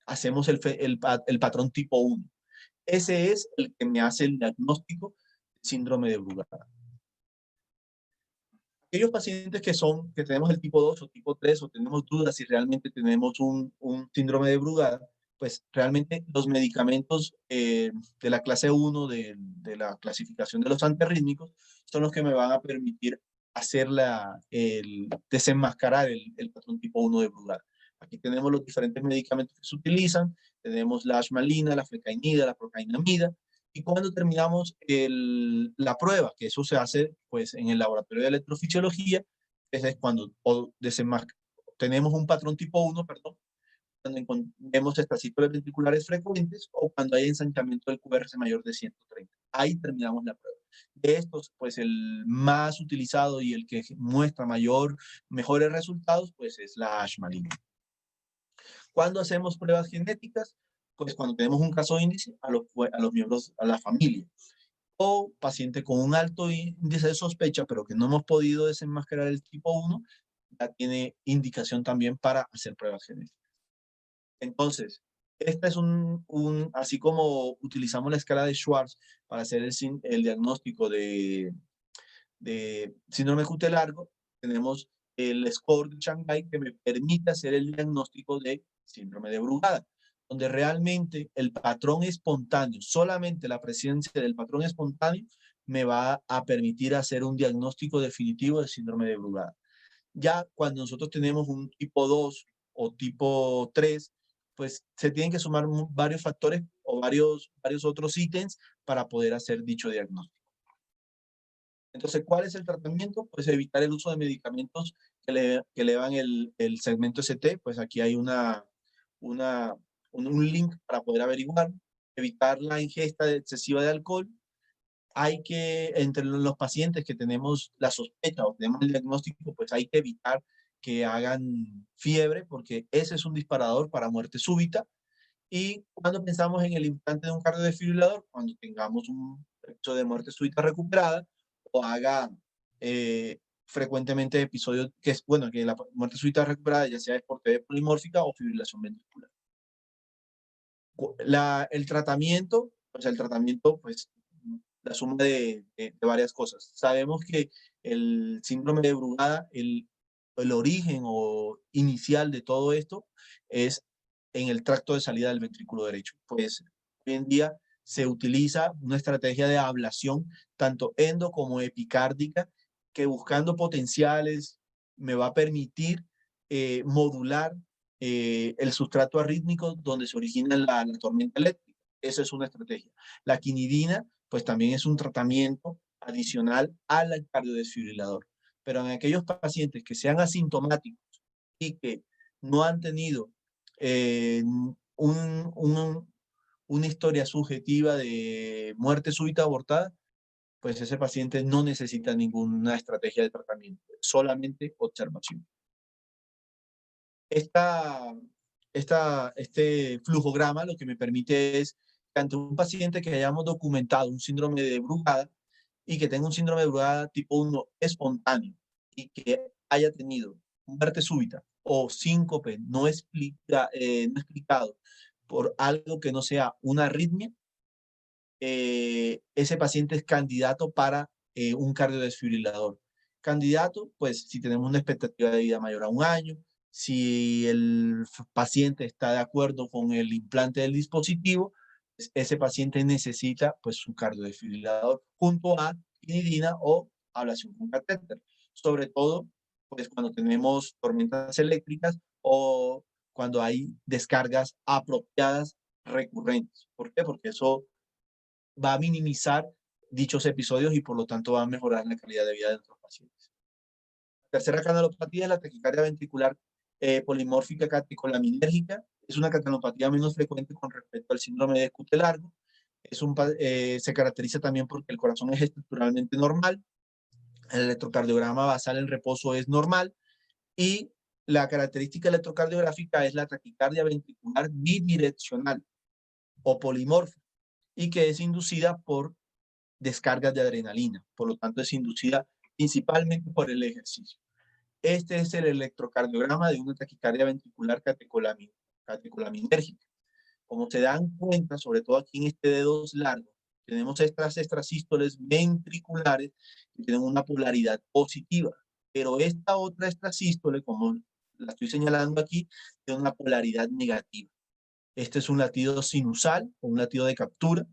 hacemos el patrón tipo 1. Ese es el que me hace el diagnóstico de síndrome de Brugada. Aquellos pacientes que tenemos el tipo 2 o tipo 3 o tenemos dudas si realmente tenemos un síndrome de Brugada, pues realmente los medicamentos de la clase 1 de la clasificación de los antiarrítmicos son los que me van a permitir hacer desenmascarar el patrón tipo 1 de Brugada. Aquí tenemos los diferentes medicamentos que se utilizan, tenemos la ashmalina, la flecainida, la procainamida, y cuando terminamos la prueba, que eso se hace pues, en el laboratorio de electrofisiología, es cuando tenemos un patrón tipo 1, perdón, cuando vemos estas ventriculares frecuentes o cuando hay ensanchamiento del QRS mayor de 130. Ahí terminamos la prueba. De estos, pues el más utilizado y el que muestra mejores resultados, pues es la ashmalina. ¿Cuándo hacemos pruebas genéticas? Pues cuando tenemos un caso índice a los miembros, a la familia. O paciente con un alto índice de sospecha, pero que no hemos podido desenmascarar el tipo 1, ya tiene indicación también para hacer pruebas genéticas. Entonces, este es así como utilizamos la escala de Schwartz para hacer el diagnóstico de síndrome QT largo, tenemos el score de Shanghai que me permite hacer el diagnóstico de síndrome de Brugada, donde realmente el patrón espontáneo, solamente la presencia del patrón espontáneo me va a permitir hacer un diagnóstico definitivo de síndrome de Brugada. Ya cuando nosotros tenemos un tipo 2 o tipo 3, pues se tienen que sumar varios factores o varios otros ítems para poder hacer dicho diagnóstico. Entonces, ¿cuál es el tratamiento? Pues evitar el uso de medicamentos que elevan el segmento ST. Pues aquí hay un link para poder averiguar. Evitar la ingesta excesiva de alcohol. Hay que, entre los pacientes que tenemos la sospecha o tenemos el diagnóstico, pues hay que evitar que hagan fiebre porque ese es un disparador para muerte súbita. Y cuando pensamos en el implante de un cardiodesfibrilador, cuando tengamos un hecho de muerte súbita recuperada o haga frecuentemente episodios que es, bueno, que la muerte súbita recuperada ya sea es por TB polimórfica o fibrilación ventricular. El tratamiento, pues la suma de varias cosas. Sabemos que el síndrome de Brugada, el origen o inicial de todo esto es en el tracto de salida del ventrículo derecho. Pues hoy en día se utiliza una estrategia de ablación tanto endo como epicárdica que buscando potenciales me va a permitir modular el sustrato arrítmico donde se origina la tormenta eléctrica. Esa es una estrategia. La quinidina, pues también es un tratamiento adicional al cardiodesfibrilador. Pero en aquellos pacientes que sean asintomáticos y que no han tenido una historia subjetiva de muerte súbita abortada, pues ese paciente no necesita ninguna estrategia de tratamiento, solamente observación. Este flujograma lo que me permite es que ante un paciente que hayamos documentado un síndrome de Brugada y que tenga un síndrome de Brugada tipo 1 espontáneo y que haya tenido muerte súbita o síncope no explicado por algo que no sea una arritmia, ese paciente es candidato para un cardiodesfibrilador. Candidato, pues si tenemos una expectativa de vida mayor a 1 año, si el paciente está de acuerdo con el implante del dispositivo, pues, ese paciente necesita pues su cardiodesfibrilador junto a quinidina o ablación con catéter. Sobre todo, pues cuando tenemos tormentas eléctricas o cuando hay descargas apropiadas recurrentes. ¿Por qué? Porque eso va a minimizar dichos episodios y por lo tanto va a mejorar la calidad de vida de nuestros pacientes. La tercera canalopatía es la taquicardia ventricular polimórfica catecolaminérgica. Es una canalopatía menos frecuente con respecto al síndrome de Cute largo. Se caracteriza también porque el corazón es estructuralmente normal, el electrocardiograma basal en reposo es normal y la característica electrocardiográfica es la taquicardia ventricular bidireccional o polimórfica y que es inducida por descargas de adrenalina, por lo tanto es inducida principalmente por el ejercicio. Este es el electrocardiograma de una taquicardia ventricular catecolaminérgica. Como se dan cuenta, sobre todo aquí en este dedo largo, tenemos estas extrasístoles ventriculares que tienen una polaridad positiva, pero esta otra extrasístole, como la estoy señalando aquí, tiene una polaridad negativa. Este es un latido sinusal o un latido de captura.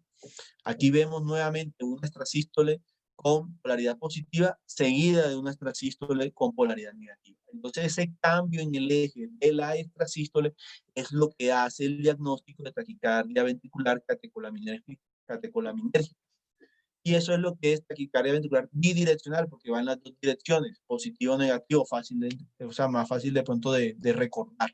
Aquí vemos nuevamente una extrasístole con polaridad positiva seguida de una extrasístole con polaridad negativa. Entonces ese cambio en el eje de la extrasístole es lo que hace el diagnóstico de taquicardia ventricular catecolaminérgica. Y eso es lo que es taquicardia ventricular bidireccional, porque va en las dos direcciones, positivo o negativo, más fácil de pronto de recordar.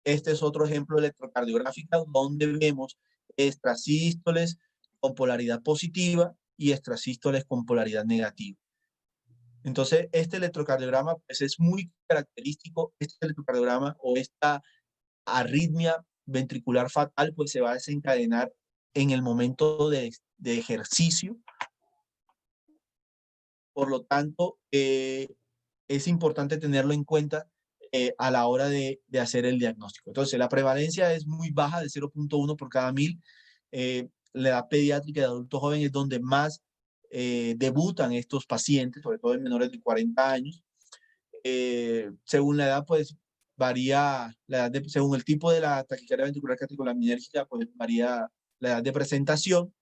Este es otro ejemplo electrocardiográfico donde vemos extrasístoles con polaridad positiva y extrasístoles con polaridad negativa. Entonces, este electrocardiograma pues, es muy característico. Este electrocardiograma o esta arritmia ventricular fatal pues se va a desencadenar en el momento de ejercicio. Por lo tanto, es importante tenerlo en cuenta a la hora de hacer el diagnóstico. Entonces, la prevalencia es muy baja, de 0.1 por cada 1000. La edad pediátrica de adultos jóvenes es donde más debutan estos pacientes, sobre todo en menores de 40 años. Según la edad, pues varía, según el tipo de la taquicardia ventricular catecolaminérgica, pues varía la edad de presentación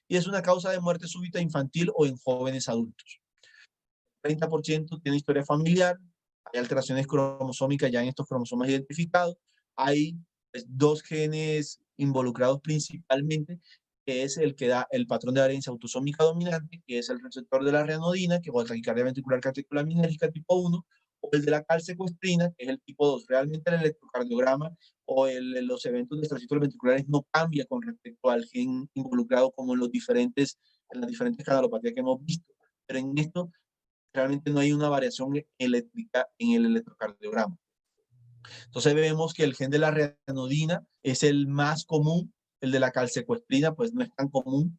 y es una causa de muerte súbita infantil o en jóvenes adultos. 30% tiene historia familiar, hay alteraciones cromosómicas ya en estos cromosomas identificados, hay pues, 2 genes involucrados principalmente, que es el que da el patrón de herencia autosómica dominante, que es el receptor de la renodina, que es la taquicardia ventricular catecolaminérgica tipo 1, o el de la calsecuestrina, que es el tipo 2. Realmente el electrocardiograma o los eventos de extracístoles ventriculares no cambia con respecto al gen involucrado como en las diferentes canalopatías que hemos visto. Pero en esto realmente no hay una variación eléctrica en el electrocardiograma. Entonces vemos que el gen de la renodina es el más común, el de la calsecuestrina pues no es tan común.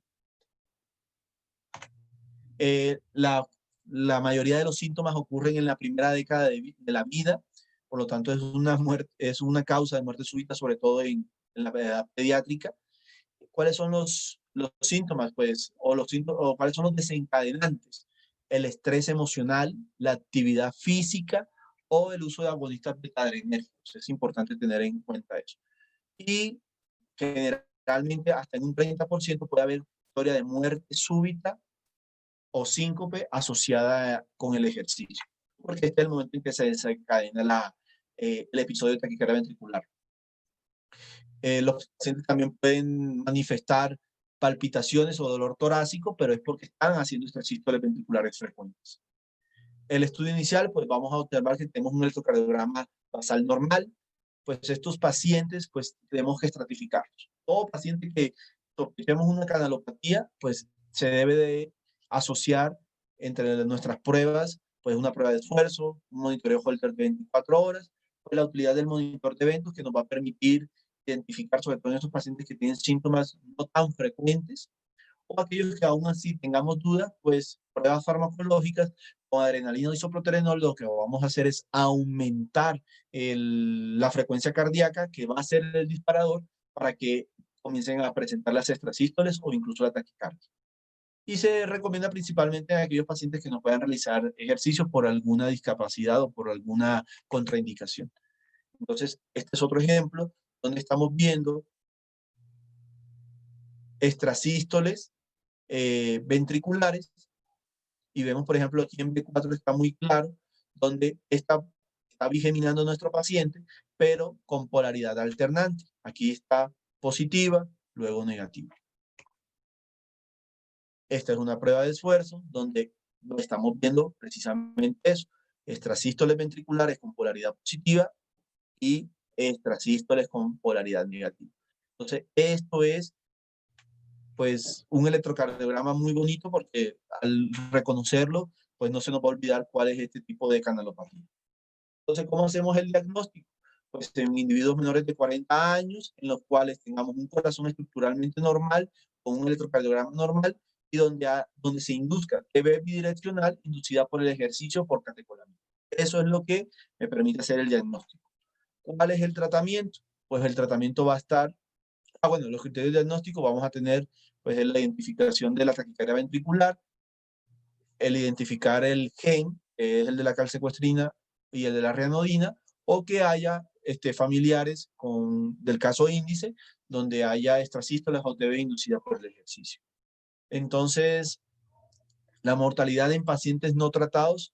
La mayoría de los síntomas ocurren en la primera década de la vida, por lo tanto es una causa de muerte súbita, sobre todo en la edad pediátrica. ¿Cuáles son los síntomas? Pues, o cuáles son los desencadenantes. El estrés emocional, la actividad física o el uso de agonistas beta-adrenérgicos. Es importante tener en cuenta eso. Y generalmente hasta en un 30% puede haber historia de muerte súbita o síncope asociada con el ejercicio. porque este es el momento en que se desencadena el episodio de taquicardia ventricular. Los pacientes también pueden manifestar palpitaciones o dolor torácico, pero es porque están haciendo estas sístoles ventriculares frecuentes. El estudio inicial, pues vamos a observar que tenemos un electrocardiograma basal normal. Pues estos pacientes, pues tenemos que estratificarlos. Todo paciente que sospechemos una canalopatía, pues se debe de asociar entre nuestras pruebas, pues una prueba de esfuerzo, un monitoreo Holter de 24 horas, pues la utilidad del monitor de eventos que nos va a permitir identificar sobre todo en estos pacientes que tienen síntomas no tan frecuentes, o aquellos que aún así tengamos dudas, pues pruebas farmacológicas con adrenalina o isoproterenol, lo que vamos a hacer es aumentar la frecuencia cardíaca, que va a ser el disparador para que comiencen a presentar las extrasístoles o incluso la taquicardia. Y se recomienda principalmente en aquellos pacientes que no puedan realizar ejercicio por alguna discapacidad o por alguna contraindicación. Entonces, este es otro ejemplo donde estamos viendo extrasístoles ventriculares, y vemos, por ejemplo, aquí en B4 está muy claro, donde está bigeminando nuestro paciente, pero con polaridad alternante. Aquí está positiva, luego negativa. Esta es una prueba de esfuerzo donde estamos viendo precisamente eso, extrasístoles ventriculares con polaridad positiva y extrasístoles con polaridad negativa. Entonces, esto es pues un electrocardiograma muy bonito, porque al reconocerlo, pues no se nos va a olvidar cuál es este tipo de canalopatía. Entonces, ¿cómo hacemos el diagnóstico? Pues en individuos menores de 40 años, en los cuales tengamos un corazón estructuralmente normal, con un electrocardiograma normal, y donde se induzca TB bidireccional inducida por el ejercicio por catecolamina. Eso es lo que me permite hacer el diagnóstico. ¿Cuál es el tratamiento? Pues el tratamiento va a estar, bueno, los criterios diagnósticos vamos a tener pues la identificación de la taquicardia ventricular, el identificar el gen, que es el de la calsecuestrina y el de la rianodina, o que haya familiares del caso índice, donde haya extrasístoles o TB inducida por el ejercicio. Entonces, la mortalidad en pacientes no tratados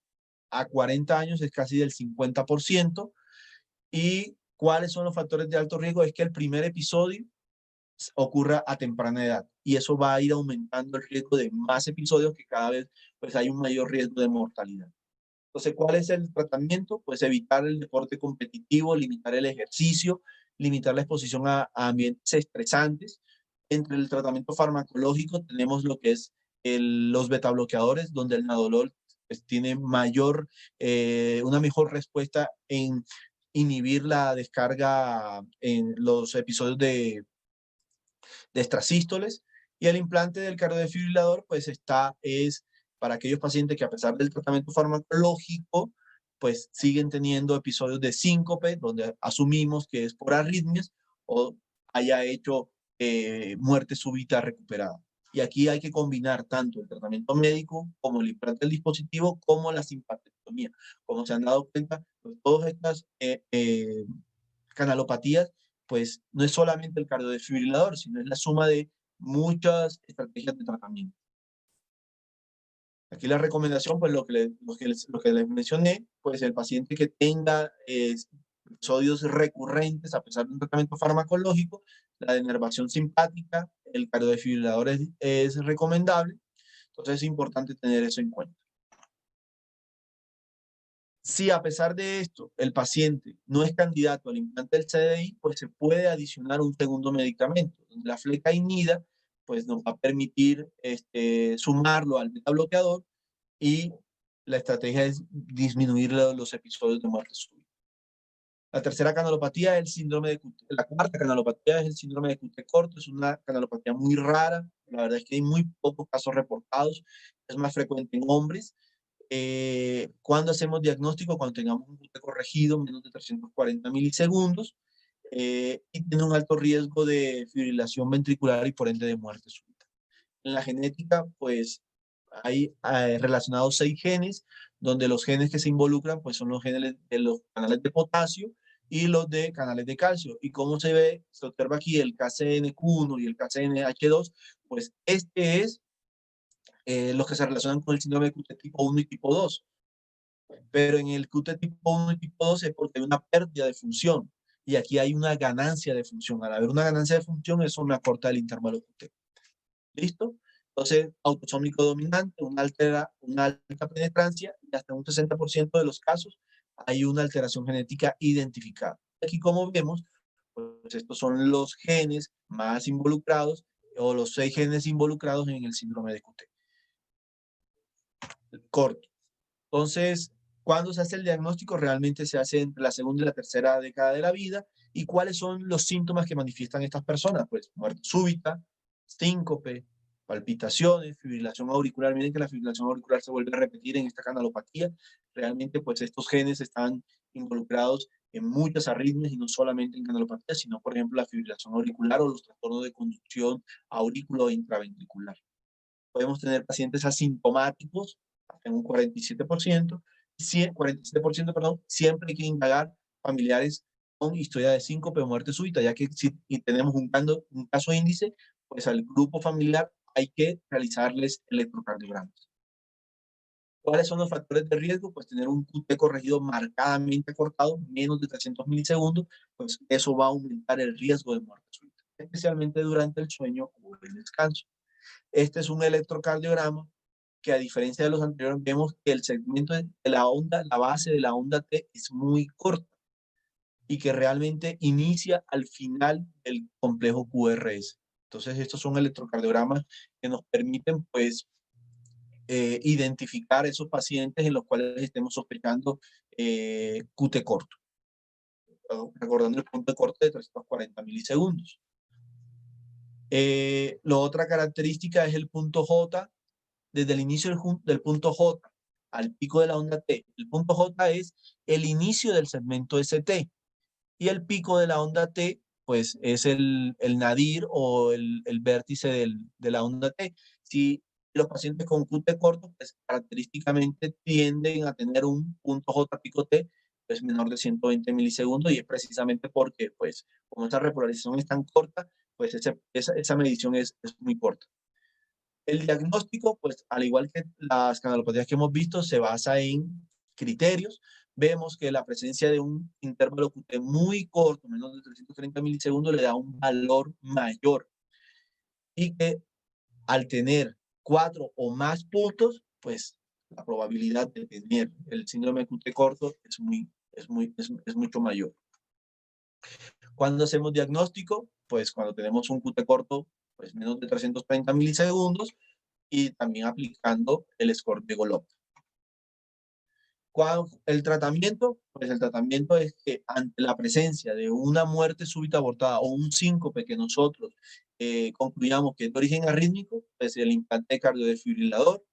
a 40 años es casi del 50%. ¿Y cuáles son los factores de alto riesgo? Es que el primer episodio ocurra a temprana edad, y eso va a ir aumentando el riesgo de más episodios, que cada vez pues hay un mayor riesgo de mortalidad. Entonces, ¿cuál es el tratamiento? Pues evitar el deporte competitivo, limitar el ejercicio, limitar la exposición a ambientes estresantes. Entre el tratamiento farmacológico tenemos lo que es los betabloqueadores, donde el nadolol pues, tiene una mejor respuesta en inhibir la descarga en los episodios de extrasístoles, y el implante del cardiodefibrilador pues es para aquellos pacientes que a pesar del tratamiento farmacológico pues siguen teniendo episodios de síncope, donde asumimos que es por arritmias o haya hecho muerte súbita recuperada. Y aquí hay que combinar tanto el tratamiento médico como el implante del dispositivo como la simpatectomía. Como se han dado cuenta, pues todas estas canalopatías, pues no es solamente el cardiodefibrilador, sino es la suma de muchas estrategias de tratamiento. Aquí la recomendación, pues lo que les mencioné, pues el paciente que tenga episodios recurrentes a pesar de un tratamiento farmacológico, la denervación simpática, el cardiodefibrilador es recomendable. Entonces es importante tener eso en cuenta. Si a pesar de esto el paciente no es candidato al implante del CDI, pues se puede adicionar un segundo medicamento. La flecainida pues nos va a permitir sumarlo al beta bloqueador, y la estrategia es disminuir los episodios de muerte súbita. La tercera canalopatía es el síndrome de QT. La cuarta canalopatía es el síndrome de QT corto. Es una canalopatía muy rara. La verdad es que hay muy pocos casos reportados. Es más frecuente en hombres. Cuando hacemos diagnóstico, cuando tengamos un QT corregido, menos de 340 milisegundos, y tiene un alto riesgo de fibrilación ventricular y por ende de muerte súbita. En la genética, pues hay relacionados 6 genes, donde los genes que se involucran pues son los genes de los canales de potasio y los de canales de calcio. Y como se ve, se observa aquí el KCNQ1 y el KCNH2, pues este es los que se relacionan con el síndrome de QT tipo 1 y tipo 2. Pero en el QT tipo 1 y tipo 2 es porque hay una pérdida de función y aquí hay una ganancia de función. Al haber una ganancia de función, eso me acorta el intervalo QT. ¿Listo? Entonces, autosómico dominante, una alta penetrancia y hasta un 60% de los casos hay una alteración genética identificada. Aquí, como vemos, pues estos son los genes más involucrados o los 6 genes involucrados en el síndrome de QT. Corto. Entonces, ¿cuándo se hace el diagnóstico? Realmente se hace entre la segunda y la tercera década de la vida. ¿Y cuáles son los síntomas que manifiestan estas personas? Pues muerte súbita, síncope, palpitaciones, fibrilación auricular. Miren que la fibrilación auricular se vuelve a repetir en esta canalopatía. Realmente, pues estos genes están involucrados en muchas arritmias y no solamente en canalopatía, sino, por ejemplo, la fibrilación auricular o los trastornos de conducción aurículo e intraventricular. Podemos tener pacientes asintomáticos en un 47%, 47%, perdón, siempre hay que indagar familiares con historia de síncope o muerte súbita, ya que si tenemos un caso índice, pues al grupo familiar hay que realizarles electrocardiogramas. ¿Cuáles son los factores de riesgo? Pues tener un QT corregido marcadamente cortado, menos de 300 milisegundos, pues eso va a aumentar el riesgo de muerte súbita, especialmente durante el sueño o el descanso. Este es un electrocardiograma que, a diferencia de los anteriores, vemos que el segmento de la onda, la base de la onda T es muy corta y que realmente inicia al final del complejo QRS. Entonces, estos son electrocardiogramas que nos permiten, pues, identificar esos pacientes en los cuales estemos sospechando QT corto, recordando el punto de corte de 340 milisegundos. La otra característica es el punto J. Desde el inicio del punto J al pico de la onda T. El punto J es el inicio del segmento ST y el pico de la onda T pues es el nadir o el vértice de la onda T. Si los pacientes con QT corto, pues característicamente tienden a tener un punto J pico T pues menor de 120 milisegundos, y es precisamente porque pues como esta repolarización es tan corta, pues esa medición es muy corta. El diagnóstico, pues al igual que las canalopatías que hemos visto, se basa en criterios. Vemos que la presencia de un intervalo QT muy corto, menos de 330 milisegundos, le da un valor mayor. Y que al tener 4 o más puntos, pues la probabilidad de tener el síndrome de QT corto es mucho mayor. Cuando hacemos diagnóstico, pues cuando tenemos un QT corto, pues menos de 330 milisegundos, y también aplicando el score de Golop. El tratamiento, pues el tratamiento es que ante la presencia de una muerte súbita abortada o un síncope que nosotros concluyamos que es de origen arrítmico, pues el implante cardiodefibrilador,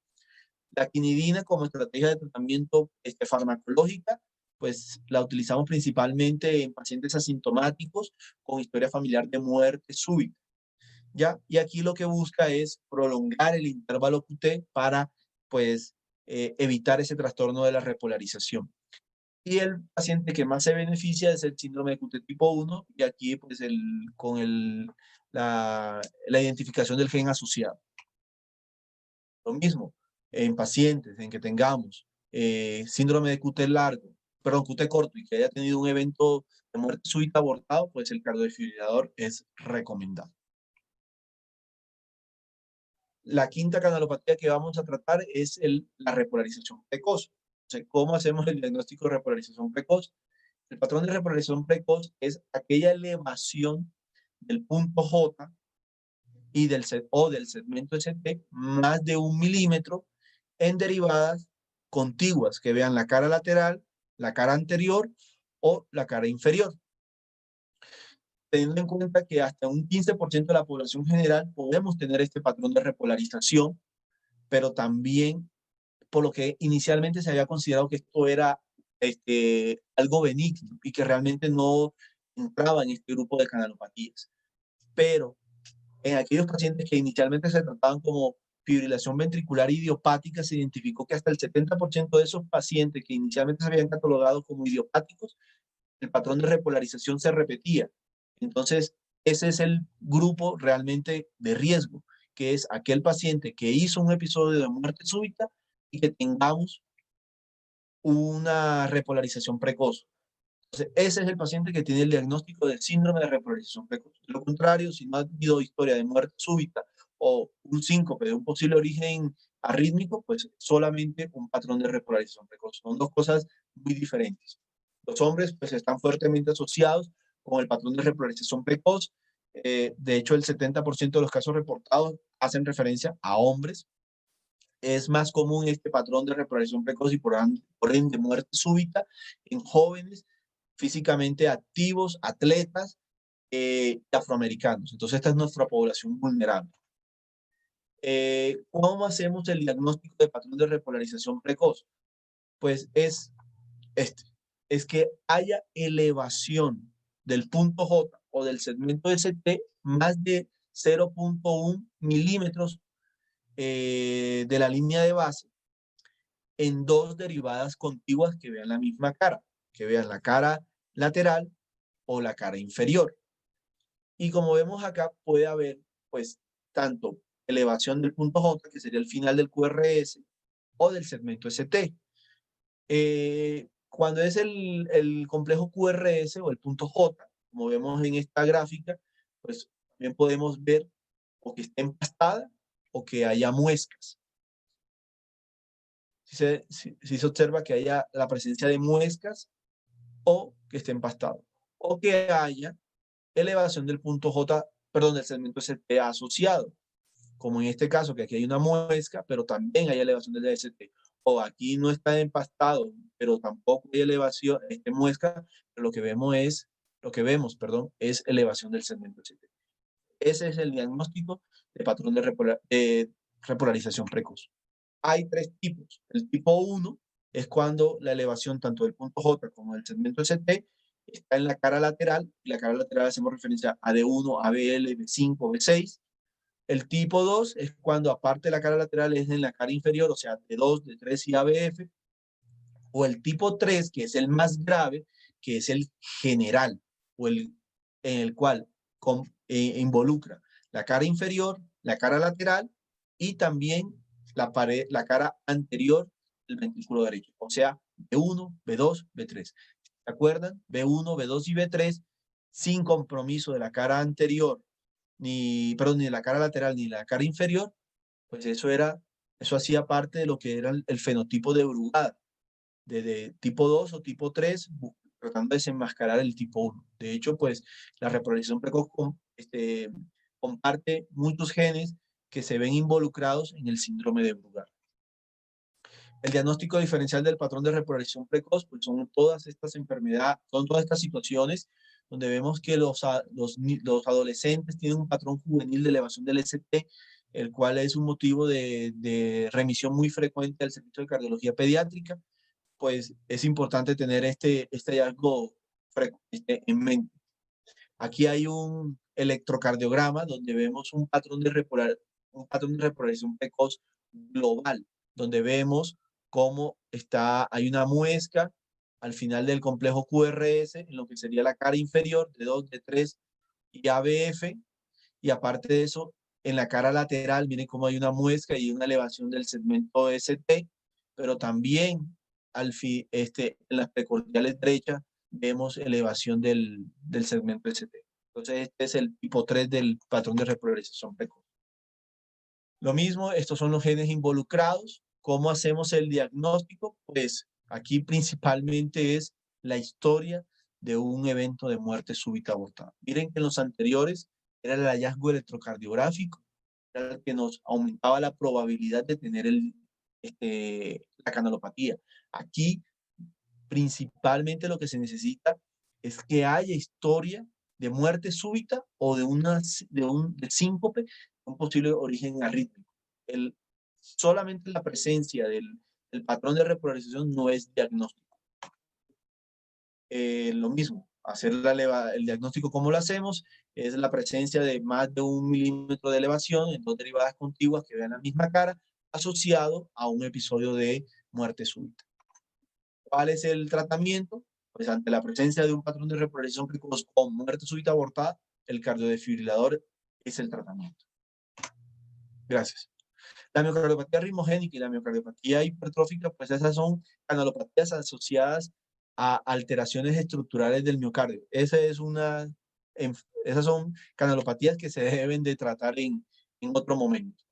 la quinidina como estrategia de tratamiento farmacológica, pues la utilizamos principalmente en pacientes asintomáticos con historia familiar de muerte súbita. ¿Ya? Y aquí lo que busca es prolongar el intervalo QT para, pues, evitar ese trastorno de la repolarización. Y el paciente que más se beneficia es el síndrome de QT tipo 1, y aquí, pues, la identificación del gen asociado. Lo mismo, en pacientes en que tengamos síndrome de QT largo, perdón, QT corto, y que haya tenido un evento de muerte súbita abortado, pues el cardiodefibrilador es recomendado. La quinta canalopatía que vamos a tratar es la repolarización precoz. Entonces, ¿cómo hacemos el diagnóstico de repolarización precoz? El patrón de repolarización precoz es aquella elevación del punto J y del segmento ST más de 1 milímetro en derivadas contiguas que vean la cara lateral, la cara anterior o la cara inferior. Teniendo en cuenta que hasta un 15% de la población general podemos tener este patrón de repolarización, pero también por lo que inicialmente se había considerado que esto era algo benigno y que realmente no entraba en este grupo de canalopatías. Pero en aquellos pacientes que inicialmente se trataban como fibrilación ventricular idiopática, se identificó que hasta el 70% de esos pacientes que inicialmente se habían catalogado como idiopáticos, el patrón de repolarización se repetía. Entonces, ese es el grupo realmente de riesgo, que es aquel paciente que hizo un episodio de muerte súbita y que tengamos una repolarización precoz. Entonces, ese es el paciente que tiene el diagnóstico del síndrome de repolarización precoz. De lo contrario, si no ha habido historia de muerte súbita o un síncope de un posible origen arrítmico, pues solamente un patrón de repolarización precoz. Son dos cosas muy diferentes. Los hombres pues están fuertemente asociados con el patrón de repolarización precoz. De hecho, el 70% de los casos reportados hacen referencia a hombres. Es más común este patrón de repolarización precoz y por ende muerte súbita en jóvenes físicamente activos, atletas afroamericanos. Entonces, esta es nuestra población vulnerable. ¿Cómo hacemos el diagnóstico de patrón de repolarización precoz? Pues es es que haya elevación del punto J o del segmento ST más de 0.1 milímetros de la línea de base en dos derivadas contiguas que vean la misma cara, que vean la cara lateral o la cara inferior. Y como vemos acá, puede haber, pues, tanto elevación del punto J, que sería el final del QRS, o del segmento ST. Cuando es el complejo QRS o el punto J, como vemos en esta gráfica, pues también podemos ver o que esté empastada o que haya muescas. Si se observa que haya la presencia de muescas o que esté empastado, o que haya elevación del punto J, perdón, del segmento ST asociado, como en este caso, que aquí hay una muesca, pero también hay elevación del ST, o aquí no está empastado, pero tampoco hay elevación, muesca, pero lo que vemos, perdón, es elevación del segmento ST. Ese es el diagnóstico de patrón de repolarización precoz. Hay tres tipos. El tipo 1 es cuando la elevación tanto del punto J como del segmento ST está en la cara lateral, y la cara lateral hacemos referencia a D1, ABL, B5, B6. El tipo 2 es cuando aparte de la cara lateral es en la cara inferior, o sea, D2, D3 y ABF. O el tipo 3, que es el más grave, que es el general, o en el cual involucra la cara inferior, la cara lateral y también la cara anterior del ventrículo derecho. O sea, B1, B2, B3. ¿Se acuerdan? B1, B2 y B3 sin compromiso de la cara anterior, ni de la cara lateral ni la cara inferior, pues eso hacía parte de lo que era el fenotipo de Brugada, de tipo 2 o tipo 3, tratando de desenmascarar el tipo 1. De hecho, pues la repolarización precoz comparte muchos genes que se ven involucrados en el síndrome de Brugada. El diagnóstico diferencial del patrón de repolarización precoz, pues son todas estas enfermedades, son todas estas situaciones donde vemos que los adolescentes tienen un patrón juvenil de elevación del ST, el cual es un motivo de remisión muy frecuente al servicio de cardiología pediátrica. Pues es importante tener este hallazgo frecuente en mente. Aquí hay un electrocardiograma donde vemos un patrón de repolarización precoz global, donde vemos cómo hay una muesca al final del complejo QRS, en lo que sería la cara inferior de 2, de 3 y ABF, y aparte de eso, en la cara lateral, miren cómo hay una muesca y una elevación del segmento ST, pero también en las precordiales derechas vemos elevación del segmento ST. Entonces, este es el tipo 3 del patrón de repolarización precoz. Lo mismo, estos son los genes involucrados. ¿Cómo hacemos el diagnóstico? Pues aquí principalmente es la historia de un evento de muerte súbita abortada. Miren que en los anteriores era el hallazgo electrocardiográfico, era el que nos aumentaba la probabilidad de tener la canalopatía. Aquí principalmente lo que se necesita es que haya historia de muerte súbita o de síncope, un posible origen arrítmico. Solamente la presencia del patrón de repolarización no es diagnóstico. Lo mismo, hacer el diagnóstico, ¿cómo lo hacemos? Es la presencia de más de 1 milímetro de elevación en dos derivadas contiguas que vean la misma cara, asociado a un episodio de muerte súbita. ¿Cuál es el tratamiento? Pues ante la presencia de un patrón de repolarización precoz con muerte súbita abortada, el cardiodesfibrilador es el tratamiento. Gracias. La miocardiopatía ritmogénica y la miocardiopatía hipertrófica, pues esas son canalopatías asociadas a alteraciones estructurales del miocardio. Esas son canalopatías que se deben de tratar en otro momento.